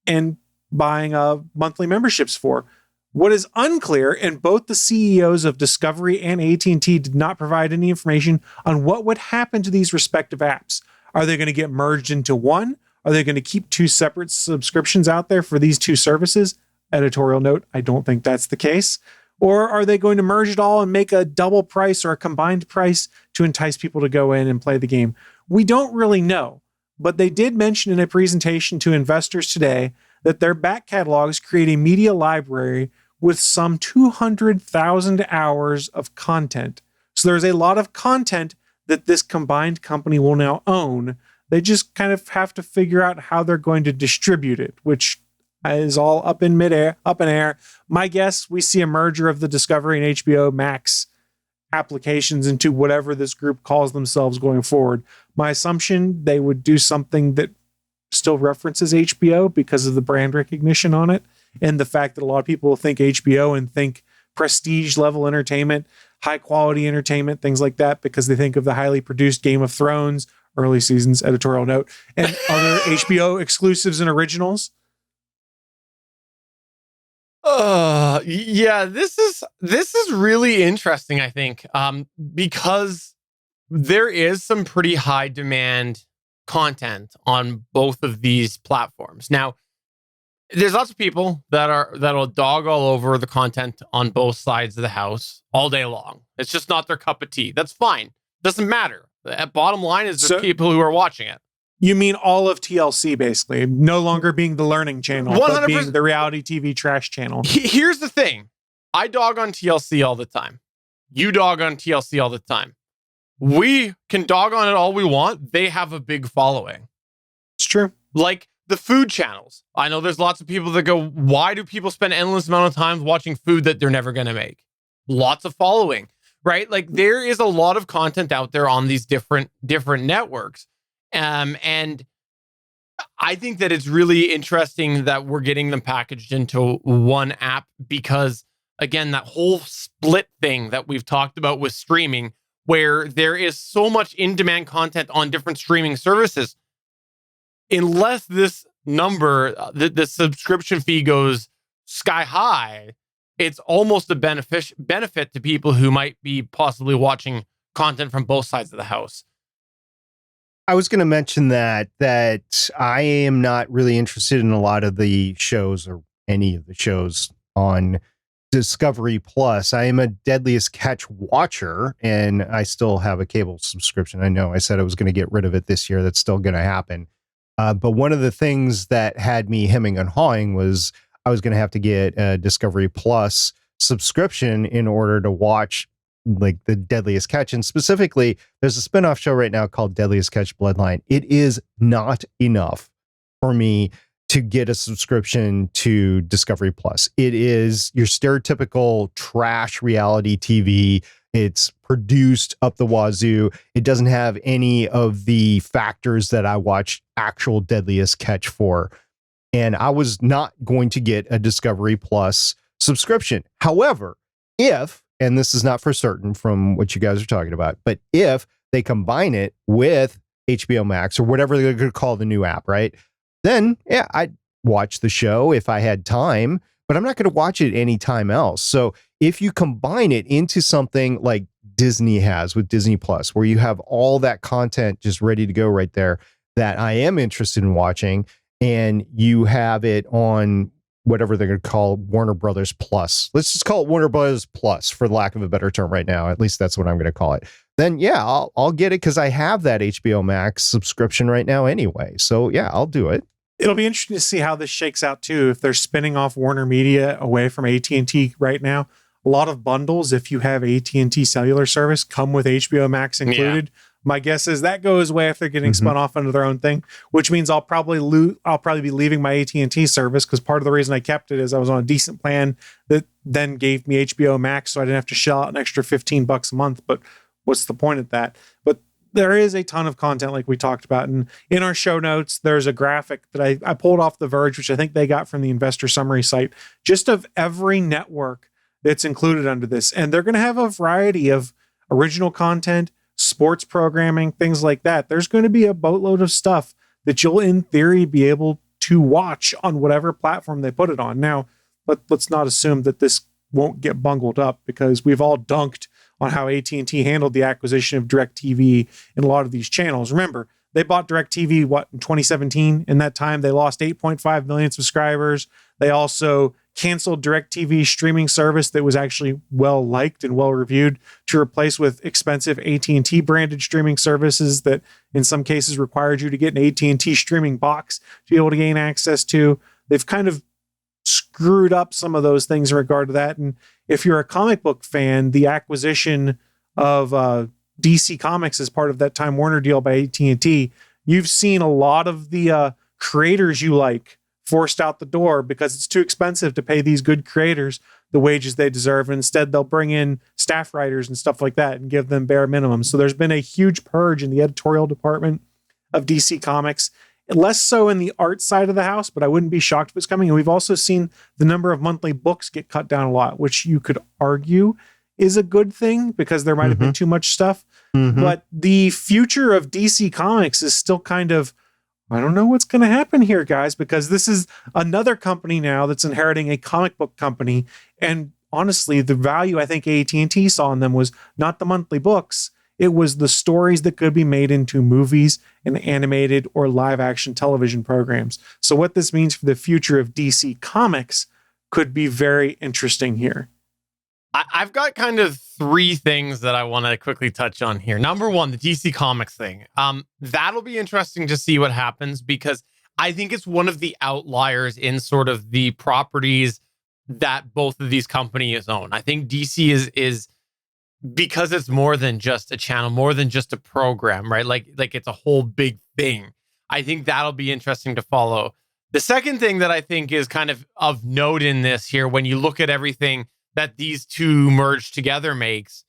and buying monthly memberships for. What is unclear, and both the CEOs of Discovery and AT&T did not provide any information on what would happen to these respective apps. Are they going to get merged into one? Are they going to keep two separate subscriptions out there for these two services? Editorial note, I don't think that's the case. Or are they going to merge it all and make a double price or a combined price to entice people to go in and play the game? We don't really know, but they did mention in a presentation to investors today that their back catalogs create a media library with some 200,000 hours of content. So there's a lot of content that this combined company will now own. They just kind of have to figure out how they're going to distribute it, which is all up in air. My guess, we see a merger of the Discovery and HBO Max applications into whatever this group calls themselves going forward. My assumption, they would do something that still references HBO because of the brand recognition on it, and the fact that a lot of people think HBO and think prestige level entertainment, high quality entertainment, things like that, because they think of the highly produced Game of Thrones, early seasons, editorial note, and other HBO exclusives and originals. Yeah, this is really interesting, I think, because there is some pretty high demand content on both of these platforms. Now, There's lots of people that'll dog all over the content on both sides of the house all day long. It's just not their cup of tea. That's fine. Doesn't matter. The bottom line is there's people who are watching it. You mean all of TLC, basically, no longer being the learning channel, 100%. but being the reality TV trash channel. Here's the thing. I dog on TLC all the time. You dog on TLC all the time. We can dog on it all we want. They have a big following. It's true. Like the food channels. I know there's lots of people that go, why do people spend endless amount of time watching food that they're never going to make? Lots of following, right? Like there is a lot of content out there on these different networks. And I think that it's really interesting that we're getting them packaged into one app because, again, that whole split thing that we've talked about with streaming, where there is so much in-demand content on different streaming services, unless this number, the subscription fee goes sky high, it's almost a benefit to people who might be possibly watching content from both sides of the house. I was going to mention that I am not really interested in a lot of the shows or any of the shows on Discovery Plus. I am a Deadliest Catch watcher, and I still have a cable subscription. I know I said I was going to get rid of it this year. That's still going to happen. But one of the things that had me hemming and hawing was I was going to have to get a Discovery Plus subscription in order to watch like the Deadliest Catch. And specifically, there's a spinoff show right now called Deadliest Catch Bloodline. It is not enough for me to get a subscription to Discovery Plus. It is your stereotypical trash reality TV. It's produced up the wazoo. It doesn't have any of the factors that I watch actual Deadliest Catch for. And I was not going to get a Discovery Plus subscription. However, if, and this is not for certain from what you guys are talking about, but if they combine it with HBO Max or whatever they're going to call the new app, right? Then, yeah, I'd watch the show if I had time, but I'm not going to watch it anytime else. So if you combine it into something like Disney has with Disney Plus, where you have all that content just ready to go right there that I am interested in watching, and you have it on whatever they're going to call Warner Brothers Plus. Let's just call it Warner Brothers Plus for lack of a better term right now. At least that's what I'm going to call it. Then yeah, I'll get it because I have that HBO Max subscription right now anyway. So yeah, I'll do it. It'll be interesting to see how this shakes out too. If they're spinning off WarnerMedia away from AT&T right now, a lot of bundles, if you have AT&T cellular service, come with HBO Max included. Yeah. My guess is that goes away if they're getting spun off into their own thing, which means I'll probably be leaving my AT&T service because part of the reason I kept it is I was on a decent plan that then gave me HBO Max, so I didn't have to shell out an extra $15 a month. But what's the point of that? But there is a ton of content like we talked about. And in our show notes, there's a graphic that I pulled off The Verge, which I think they got from the investor summary site, just of every network that's included under this. And they're going to have a variety of original content, sports programming, things like that. There's going to be a boatload of stuff that you'll, in theory, be able to watch on whatever platform they put it on. Now, let's not assume that this won't get bungled up, because we've all dunked on how AT&T handled the acquisition of DirecTV in a lot of these channels. Remember, they bought DirecTV, in 2017? In that time, they lost 8.5 million subscribers. They also canceled DirecTV streaming service that was actually well-liked and well-reviewed to replace with expensive AT&T branded streaming services that in some cases required you to get an AT&T streaming box to be able to gain access to. They've kind of screwed up some of those things in regard to that. And if you're a comic book fan, the acquisition of DC Comics as part of that Time Warner deal by AT&T, you've seen a lot of the creators you like forced out the door because it's too expensive to pay these good creators the wages they deserve. And instead, they'll bring in staff writers and stuff like that and give them bare minimum. So there's been a huge purge in the editorial department of DC Comics, less so in the art side of the house, but I wouldn't be shocked if it's coming. And we've also seen the number of monthly books get cut down a lot, which you could argue is a good thing because there might have been too much stuff. But the future of DC Comics is still kind of, I don't know what's going to happen here, guys, because this is another company now that's inheriting a comic book company. And honestly, the value I think AT&T saw in them was not the monthly books. It was the stories that could be made into movies and animated or live action television programs. So what this means for the future of DC Comics could be very interesting here. I've got kind of three things that I want to quickly touch on here. Number one, the DC Comics thing. That'll be interesting to see what happens, because I think it's one of the outliers in sort of the properties that both of these companies own. I think DC is because it's more than just a channel, more than just a program, right? Like it's a whole big thing. I think that'll be interesting to follow. The second thing that I think is kind of note in this here, when you look at everything that these two merged together makes,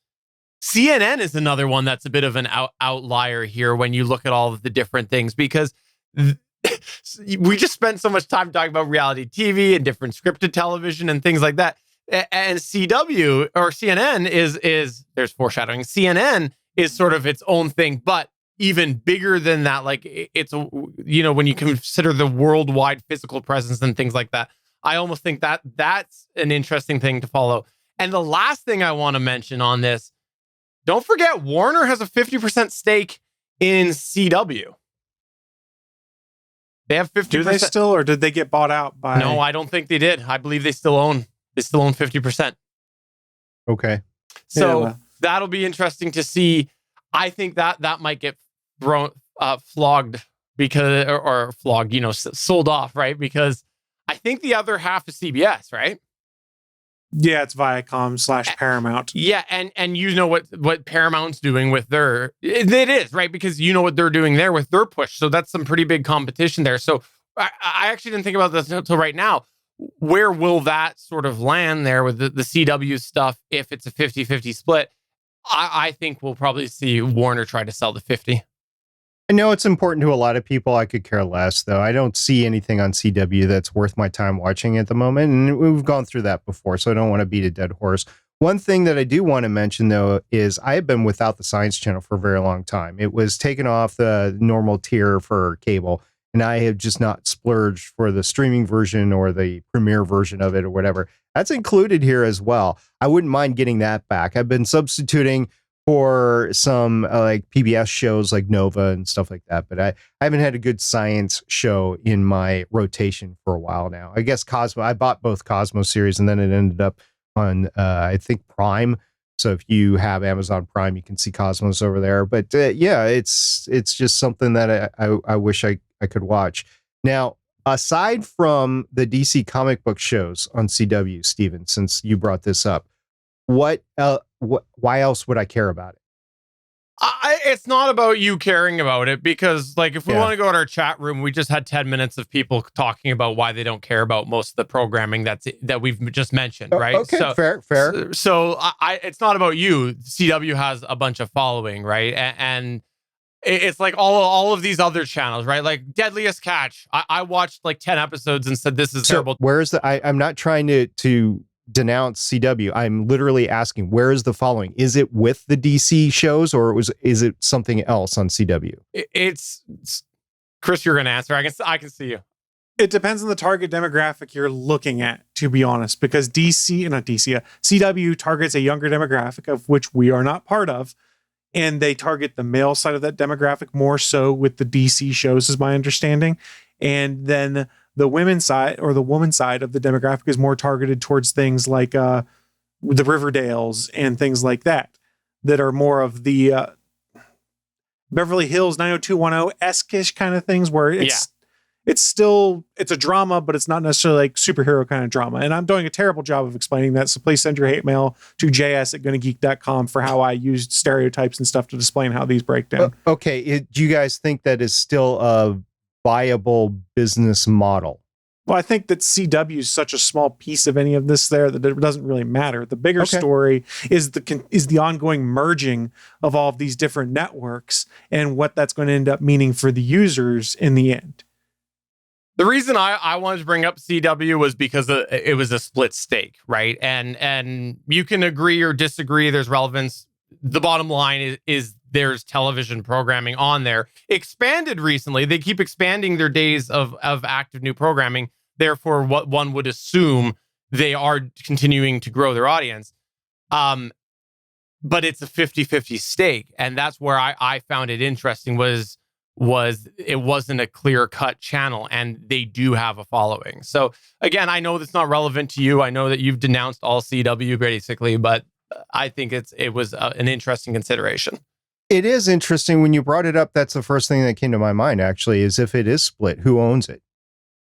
CNN is another one that's a bit of an outlier here when you look at all of the different things, because we just spent so much time talking about reality TV and different scripted television and things like that. And CW or CNN is there's foreshadowing. CNN is sort of its own thing, but even bigger than that. Like it's, when you consider the worldwide physical presence and things like that, I almost think that that's an interesting thing to follow. And the last thing I want to mention on this, don't forget Warner has a 50% stake in CW. They have 50%. Do they still, or did they get bought out by? No, I don't think they did. I believe they still own 50%. Okay. So that'll be interesting to see. I think that might get flogged because, or flogged, sold off, right? Because I think the other half is CBS, right? Yeah, it's Viacom/Paramount. Yeah, and you know what Paramount's doing with their, it is, right? Because you know what they're doing there with their push. So that's some pretty big competition there. So I actually didn't think about this until right now. Where will that sort of land there with the CW stuff if it's a 50-50 split? I think we'll probably see Warner try to sell the 50. I know it's important to a lot of people. I could care less, though. I don't see anything on CW that's worth my time watching at the moment. And we've gone through that before, so I don't want to beat a dead horse. One thing that I do want to mention, though, is I have been without the Science Channel for a very long time. It was taken off the normal tier for cable, and I have just not splurged for the streaming version or the premiere version of it or whatever. That's included here as well. I wouldn't mind getting that back. I've been substituting for some like PBS shows like Nova and stuff like that, but I haven't had a good science show in my rotation for a while now. I guess Cosmo, I bought both Cosmo series and then it ended up on I think Prime. So if you have Amazon Prime, you can see Cosmos over there. But yeah, it's just something that I wish I could watch. Now, aside from the DC comic book shows on CW, Steven, since you brought this up, why else would I care about it? It's not about you caring about it, because like if we want to go to our chat room, we just had 10 minutes of people talking about why they don't care about most of the programming that we've just mentioned, right? Okay, so, fair. So it's not about you. CW has a bunch of following, right? And it's like all of these other channels, right? Like Deadliest Catch. I watched like 10 episodes and said this is terrible. Where's I'm not trying to denounce CW. I'm literally asking, where is the following? Is it with the DC shows, or is it something else on CW? It's Chris, you're going to answer. I can see you. It depends on the target demographic you're looking at, to be honest, because CW targets a younger demographic, of which we are not part of, and they target the male side of that demographic more so with the DC shows, is my understanding. And then the women's side, or the woman side of the demographic, is more targeted towards things like the Riverdales and things like that are more of the Beverly Hills 90210-esque kind of things, where it's a drama, but it's not necessarily like superhero kind of drama. And I'm doing a terrible job of explaining that, so please send your hate mail to js@gonnageek.com for how I used stereotypes and stuff to explain how these break down. Okay, do you guys think that is still a viable business model? Well, I think that CW is such a small piece of any of this there that it doesn't really matter. The bigger story is the ongoing merging of all of these different networks and what that's going to end up meaning for the users in the end. The reason I wanted to bring up CW was because it was a split stake, right? And you can agree or disagree. There's relevance. The bottom line is there's television programming on there. Expanded recently. They keep expanding their days of active new programming. Therefore, what one would assume they are continuing to grow their audience. but it's a 50-50 stake. And that's where I found it interesting was it wasn't a clear-cut channel, and they do have a following. So again, I know that's not relevant to you. I know that you've denounced all CW basically, but I think it was an interesting consideration. It is interesting when you brought it up. That's the first thing that came to my mind, actually, is if it is split, who owns it?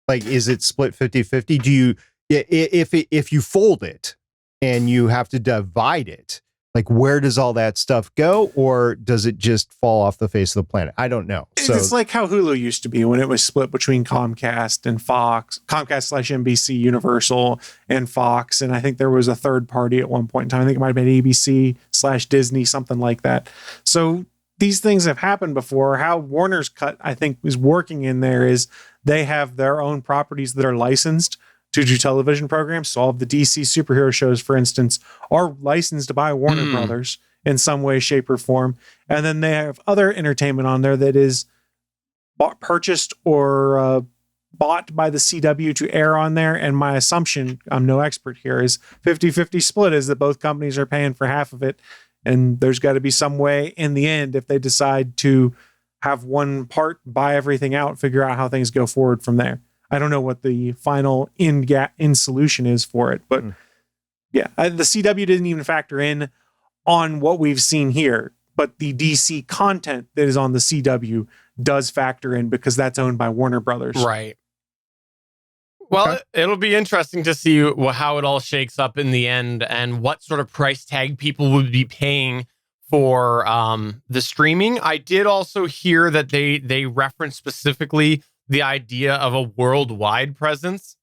Like, is it split 50-50? Do you, if you fold it and you have to divide it, like, where does all that stuff go? Or does it just fall off the face of the planet? I don't know. So it's like how Hulu used to be when it was split between Comcast and Fox, Comcast/NBC, Universal, and Fox. And I think there was a third party at one point in time. I think it might have been ABC/Disney, something like that. So these things have happened before. How Warner's cut, I think, is working in there is they have their own properties that are licensed to do television programs. So all of the DC superhero shows, for instance, are licensed by Warner Brothers in some way, shape, or form. And then they have other entertainment on there that is purchased or bought by the CW to air on there. And my assumption, I'm no expert here, is 50-50 split is that both companies are paying for half of it. And there's got to be some way in the end, if they decide to have one part, buy everything out, figure out how things go forward from there. I don't know what the final end solution is for it, but yeah, the CW didn't even factor in on what we've seen here, but the DC content that is on the CW does factor in because that's owned by Warner Brothers. Right. Well, it'll be interesting to see how it all shakes up in the end and what sort of price tag people would be paying for the streaming. I did also hear that they referenced specifically the idea of a worldwide presence.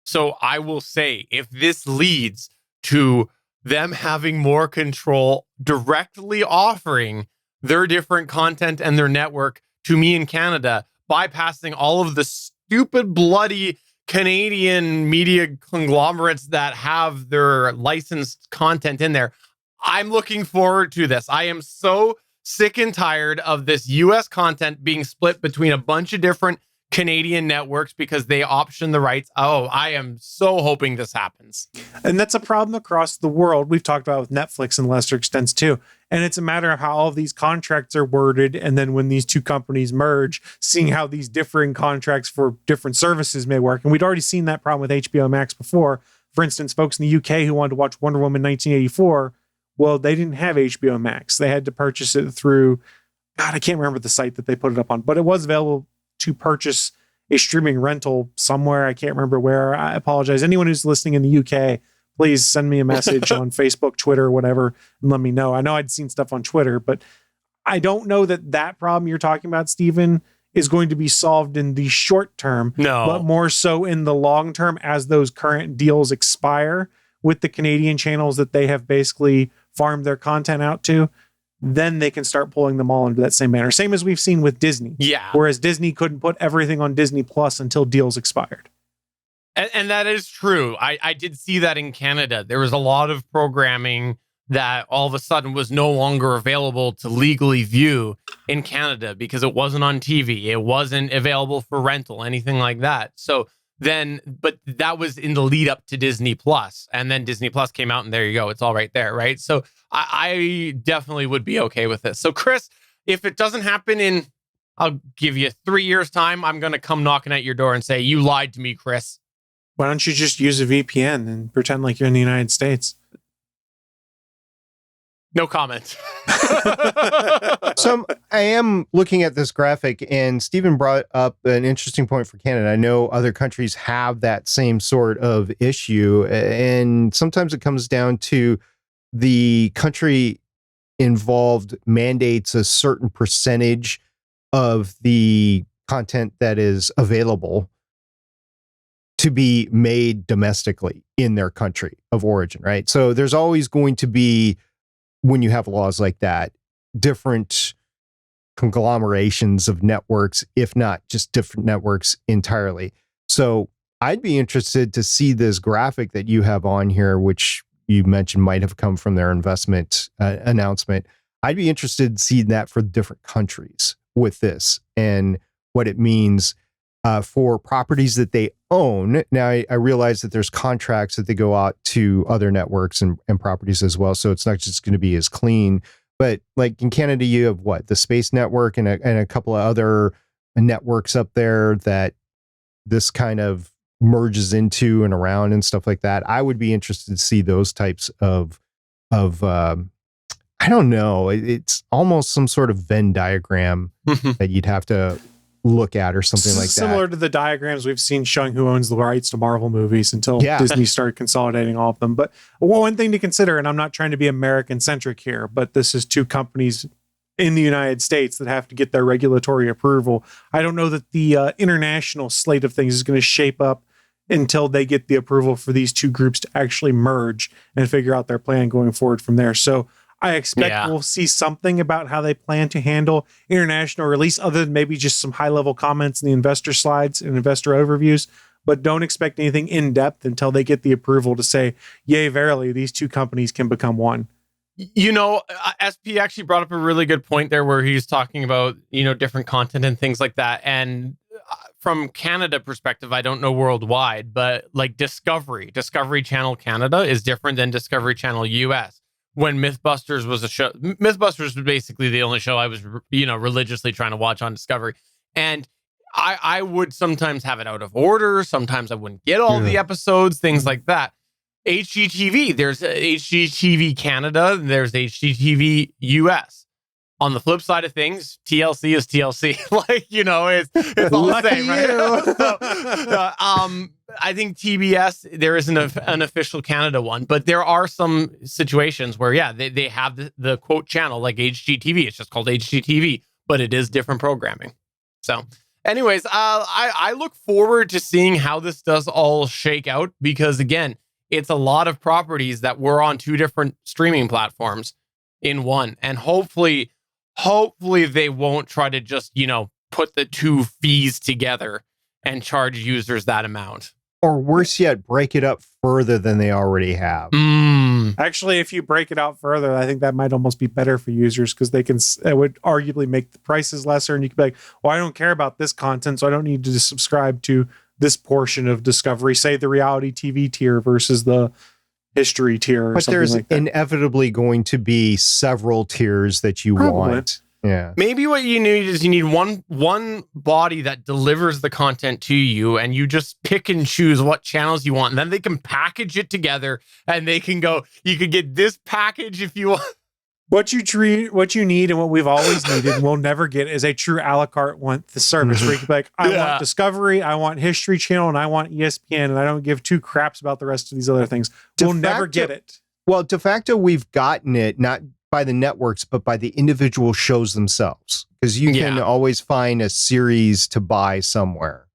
So I will say, if this leads to them having more control, directly offering their different content and their network to me in Canada, bypassing all of the stupid, bloody Canadian media conglomerates that have their licensed content in there, I'm looking forward to this. I am so sick and tired of this US content being split between a bunch of different Canadian networks because they option the rights. Oh, I am so hoping this happens. And that's a problem across the world. We've talked about with Netflix and lesser extents too. And it's a matter of how all of these contracts are worded. And then when these two companies merge, seeing how these differing contracts for different services may work. And we'd already seen that problem with HBO Max before. For instance, folks in the UK who wanted to watch Wonder Woman 1984, well, they didn't have HBO Max. They had to purchase it through, God, I can't remember the site that they put it up on, but it was available to purchase a streaming rental somewhere. I can't remember where. I apologize. Anyone who's listening in the UK, please send me a message on Facebook, Twitter, whatever, and let me know. I know I'd seen stuff on Twitter, but I don't know that problem you're talking about, Stephen, is going to be solved in the short term, but more so in the long term as those current deals expire with the Canadian channels that they have basically farmed their content out to. Then they can start pulling them all into that same manner. Same as we've seen with Disney. Yeah. Whereas Disney couldn't put everything on Disney Plus until deals expired. And that is true. I did see that in Canada. There was a lot of programming that all of a sudden was no longer available to legally view in Canada because it wasn't on TV. It wasn't available for rental, anything like that. So then, but that was in the lead up to Disney Plus. And then Disney Plus came out and there you go. It's all right there, right? So I definitely would be okay with this. So Chris, if it doesn't happen in, I'll give you 3 years time, I'm going to come knocking at your door and say, you lied to me, Chris. Why don't you just use a VPN and pretend like you're in the United States? No comment. So I am looking at this graphic, and Stephen brought up an interesting point for Canada. I know other countries have that same sort of issue, and sometimes it comes down to the country involved mandates a certain percentage of the content that is available to be made domestically in their country of origin, right? So there's always going to be, when you have laws like that, different conglomerations of networks, if not just different networks entirely. So I'd be interested to see this graphic that you have on here, which you mentioned might have come from their investment announcement. I'd be interested in seeing that for different countries with this and what it means for properties that they own. Now, I realize that there's contracts that they go out to other networks and properties as well. So it's not just going to be as clean. But like in Canada, you have what? The Space Network and a couple of other networks up there that this kind of merges into and around and stuff like that. I would be interested to see those types of I don't know. It's almost some sort of Venn diagram that you'd have to look at or something like that. Similar to the diagrams we've seen showing who owns the rights to Marvel movies until Disney started consolidating all of them. But one thing to consider, and I'm not trying to be American centric here, but this is two companies in the United States that have to get their regulatory approval. I don't know that the international slate of things is going to shape up until they get the approval for these two groups to actually merge and figure out their plan going forward from there. So I expect we'll see something about how they plan to handle international release, other than maybe just some high-level comments in the investor slides and investor overviews. But don't expect anything in-depth until they get the approval to say, yay, verily, these two companies can become one. You know, SP actually brought up a really good point there where he's talking about, you know, different content and things like that. And from Canada perspective, I don't know worldwide, but like Discovery Channel Canada is different than Discovery Channel US. When Mythbusters was a show, Mythbusters was basically the only show I was, you know, religiously trying to watch on Discovery. And I would sometimes have it out of order. Sometimes I wouldn't get all the episodes, things like that. HGTV, there's HGTV Canada, there's HGTV US. On the flip side of things, TLC is TLC. Like, you know, it's all the same, right? So, I think TBS, there isn't an official Canada one, but there are some situations where, they have the quote channel like HGTV. It's just called HGTV, but it is different programming. So anyways, I look forward to seeing how this does all shake out, because again, it's a lot of properties that were on two different streaming platforms in one. And hopefully they won't try to just, you know, put the two fees together and charge users that amount. Or worse yet, break it up further than they already have. Actually, if you break it out further, I think that might almost be better for users, because it would arguably make the prices lesser. And you could be like, well, I don't care about this content, so I don't need to subscribe to this portion of Discovery, say the reality TV tier versus the history tier. Or but something there's like that. Inevitably going to be several tiers that you want. Yeah. Maybe what you need is you need one body that delivers the content to you, and you just pick and choose what channels you want. And then they can package it together, and they can go, you could get this package if you want. What you need and what we've always needed and we'll never get is a true a la carte the service where you can be like, I want Discovery, I want History Channel, and I want ESPN, and I don't give two craps about the rest of these other things. We'll never get it. Well, de facto, we've gotten it, not by the networks, but by the individual shows themselves, because you can always find a series to buy somewhere.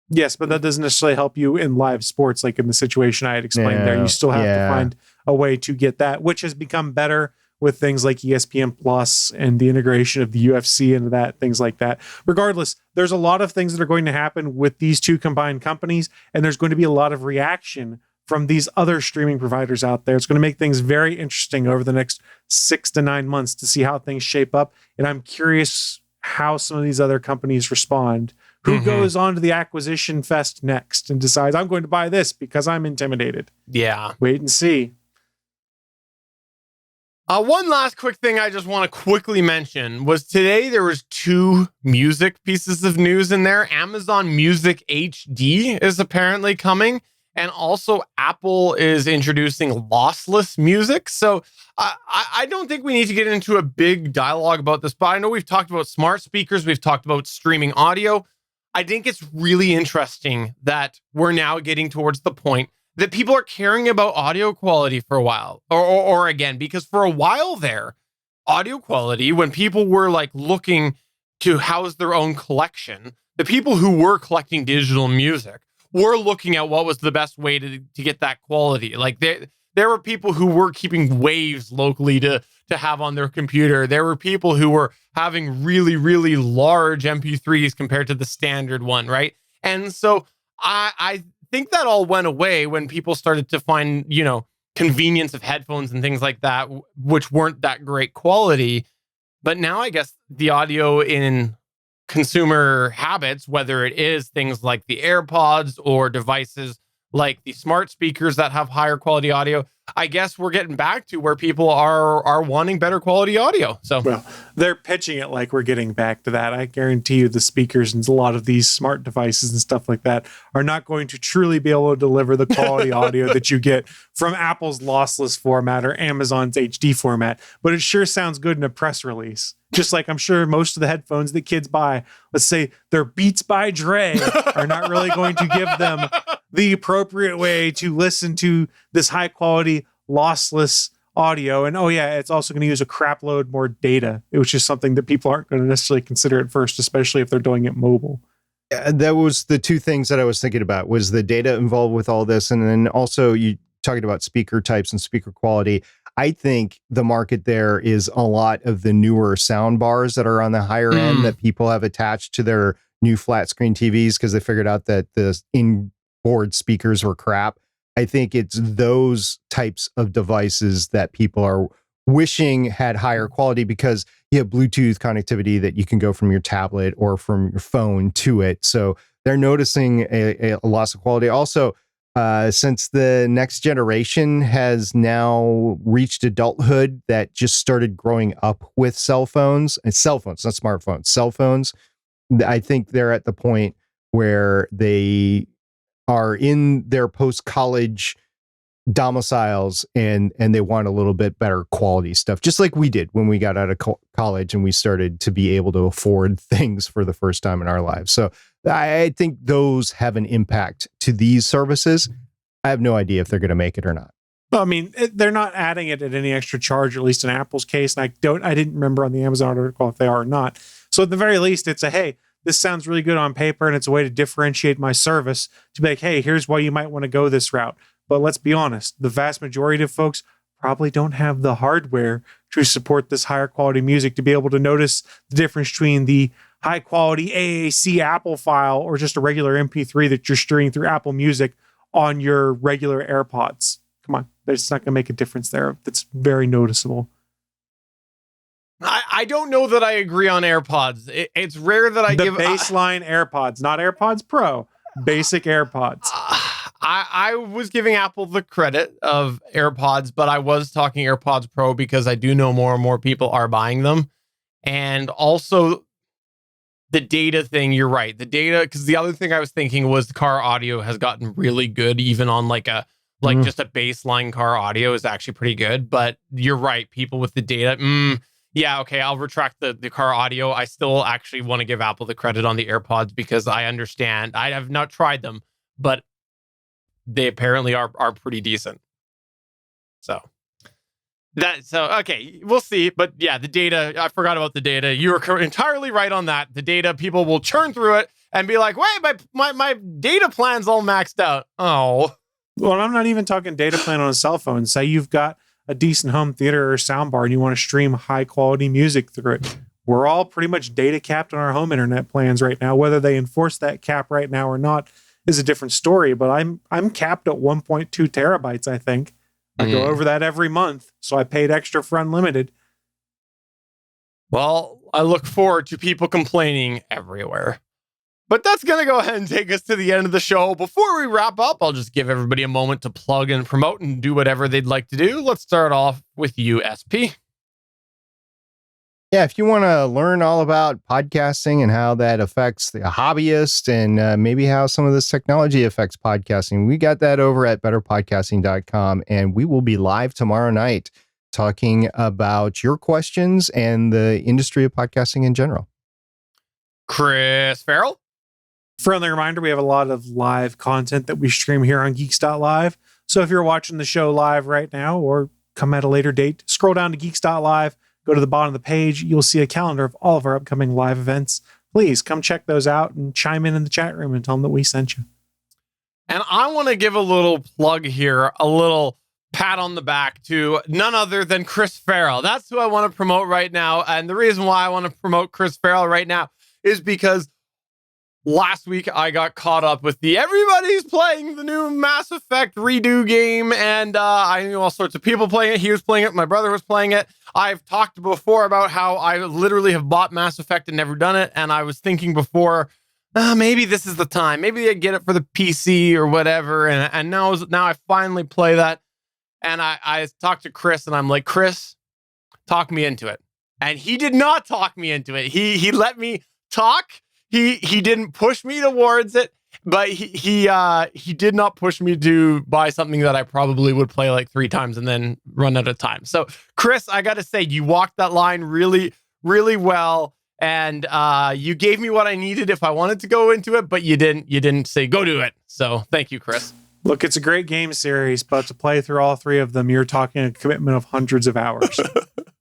Yes, but that doesn't necessarily help you in live sports, like in the situation I had explained there. You still have to find a way to get that, which has become better with things like ESPN Plus and the integration of the UFC into that, things like that. Regardless, there's a lot of things that are going to happen with these two combined companies, and there's going to be a lot of reaction from these other streaming providers out there. It's going to make things very interesting over the next 6 to 9 months to see how things shape up. And I'm curious how some of these other companies respond. Who goes on to the acquisition fest next and decides, I'm going to buy this because I'm intimidated? Yeah. Wait and see. One last quick thing I just want to quickly mention was today there was 2 music pieces of news in there. Amazon Music HD is apparently coming, and also Apple is introducing lossless music. So I don't think we need to get into a big dialogue about this, but I know we've talked about smart speakers, we've talked about streaming audio. I think it's really interesting that we're now getting towards the point that people are caring about audio quality for a while, or again, because for a while there, audio quality, when people were like looking to house their own collection, the people who were collecting digital music were looking at what was the best way to get that quality. Like there were people who were keeping waves locally to have on their computer. There were people who were having really, really large MP3s compared to the standard one, right? And so I think that all went away when people started to find, you know, convenience of headphones and things like that, which weren't that great quality. But now I guess the audio in consumer habits, whether it is things like the AirPods or devices like the smart speakers that have higher quality audio, I guess we're getting back to where people are wanting better quality audio. So, well, they're pitching it like we're getting back to that. I guarantee you the speakers and a lot of these smart devices and stuff like that are not going to truly be able to deliver the quality audio that you get from Apple's lossless format or Amazon's HD format. But it sure sounds good in a press release. Just like I'm sure most of the headphones that kids buy, let's say they're Beats by Dre, are not really going to give them the appropriate way to listen to this high quality lossless audio. And oh yeah, it's also going to use a crap load more data, which is something that people aren't going to necessarily consider at first, especially if they're doing it mobile. That was the two things that I was thinking about, was the data involved with all this. And then also you talking about speaker types and speaker quality. I think the market there is a lot of the newer sound bars that are on the higher end that people have attached to their new flat screen TVs because they figured out that the inboard speakers were crap. I think it's those types of devices that people are wishing had higher quality because you have Bluetooth connectivity that you can go from your tablet or from your phone to it. So they're noticing a loss of quality. Also, since the next generation has now reached adulthood that just started growing up with cell phones, not smartphones, cell phones, I think they're at the point where they are in their post-college domiciles and they want a little bit better quality stuff, just like we did when we got out of college and we started to be able to afford things for the first time in our lives. So I think those have an impact to these services. I have no idea if they're going to make it or not. Well, I mean, they're not adding it at any extra charge, at least in Apple's case. And I didn't remember on the Amazon article if they are or not. So at the very least, it's hey, this sounds really good on paper, and it's a way to differentiate my service to be like, hey, here's why you might want to go this route. But let's be honest, the vast majority of folks probably don't have the hardware to support this higher quality music to be able to notice the difference between the high quality AAC Apple file or just a regular MP3 that you're streaming through Apple Music on your regular AirPods. Come on, it's not going to make a difference there. That's very noticeable. I don't know that I agree on AirPods. It's rare that I the give baseline AirPods, not AirPods Pro, basic AirPods. I was giving Apple the credit of AirPods, but I was talking AirPods Pro because I do know more and more people are buying them. And also the data thing, you're right. The data, because the other thing I was thinking was the car audio has gotten really good, even on just a baseline car audio is actually pretty good. But you're right. People with the data, yeah, okay, I'll retract the car audio. I still actually want to give Apple the credit on the AirPods because I understand. I have not tried them, but they apparently are pretty decent. So okay, we'll see. But yeah, the data, I forgot about the data. You were entirely right on that. The data, people will churn through it and be like, wait, my data plan's all maxed out. Oh. Well, I'm not even talking data plan on a cell phone. Say you've got a decent home theater or soundbar and you want to stream high quality music through it. We're all pretty much data capped on our home internet plans right now. Whether they enforce that cap right now or not is a different story, but I'm capped at 1.2 terabytes, I think. I go over that every month, so I paid extra for unlimited. Well, I look forward to people complaining everywhere. But that's going to go ahead and take us to the end of the show. Before we wrap up, I'll just give everybody a moment to plug and promote and do whatever they'd like to do. Let's start off with you, SP. Yeah, if you want to learn all about podcasting and how that affects the hobbyist and maybe how some of this technology affects podcasting, we got that over at betterpodcasting.com. And we will be live tomorrow night talking about your questions and the industry of podcasting in general. Chris Farrell. Friendly reminder, we have a lot of live content that we stream here on Geeks.live. So if you're watching the show live right now or come at a later date, scroll down to Geeks.live, go to the bottom of the page. You'll see a calendar of all of our upcoming live events. Please come check those out and chime in the chat room and tell them that we sent you. And I want to give a little plug here, a little pat on the back to none other than Chris Farrell. That's who I want to promote right now. And the reason why I want to promote Chris Farrell right now is because last week I got caught up with everybody's playing the new Mass Effect redo game, and I knew all sorts of people playing it. He was playing it. My brother was playing it. I've talked before about how I literally have bought Mass Effect and never done it, and I was thinking before, maybe this is the time. Maybe I get it for the PC or whatever, and now I finally play that, and I talked to Chris, and I'm like, Chris, talk me into it. And he did not talk me into it. He let me talk. He didn't push me towards it, but he did not push me to buy something that I probably would play like 3 times and then run out of time. So, Chris, I got to say, you walked that line really, really well, and you gave me what I needed if I wanted to go into it, but you didn't say go do it. So, thank you, Chris. Look, it's a great game series, but to play through all 3 of them, you're talking a commitment of hundreds of hours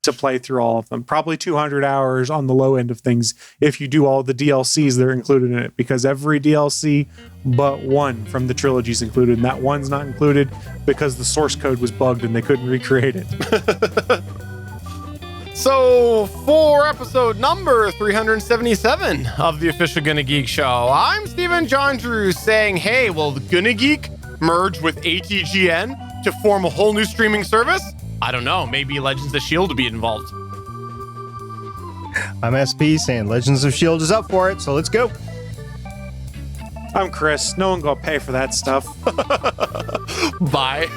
to play through all of them. Probably 200 hours on the low end of things if you do all the DLCs that are included in it, because every DLC but one from the trilogy is included, and that one's not included because the source code was bugged and they couldn't recreate it. So, for episode number 377 of the official Gonna Geek Show, I'm Stephen John Drew saying, hey, will Gonna Geek merge with ATGN to form a whole new streaming service? I don't know. Maybe Legends of S.H.I.E.L.D. will be involved. I'm SP saying Legends of S.H.I.E.L.D. is up for it, so let's go. I'm Chris. No one gonna pay for that stuff. Bye.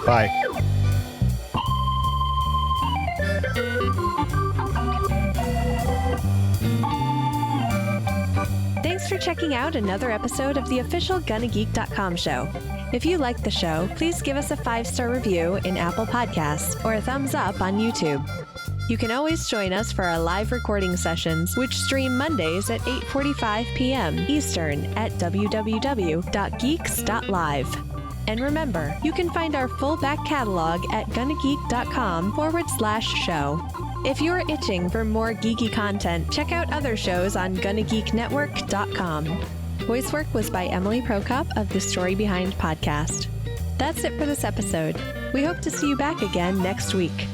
Bye. Thanks for checking out another episode of the official GonnaGeek.com show. If you like the show, please give us a 5-star review in Apple Podcasts or a thumbs up on YouTube. You can always join us for our live recording sessions, which stream Mondays at 8:45 p.m. Eastern at www.geeks.live. And remember, you can find our full back catalog at GonnaGeek.com/show. If you're itching for more geeky content, check out other shows on GonnaGeekNetwork.com. Voice work was by Emily Prokop of the Story Behind podcast. That's it for this episode. We hope to see you back again next week.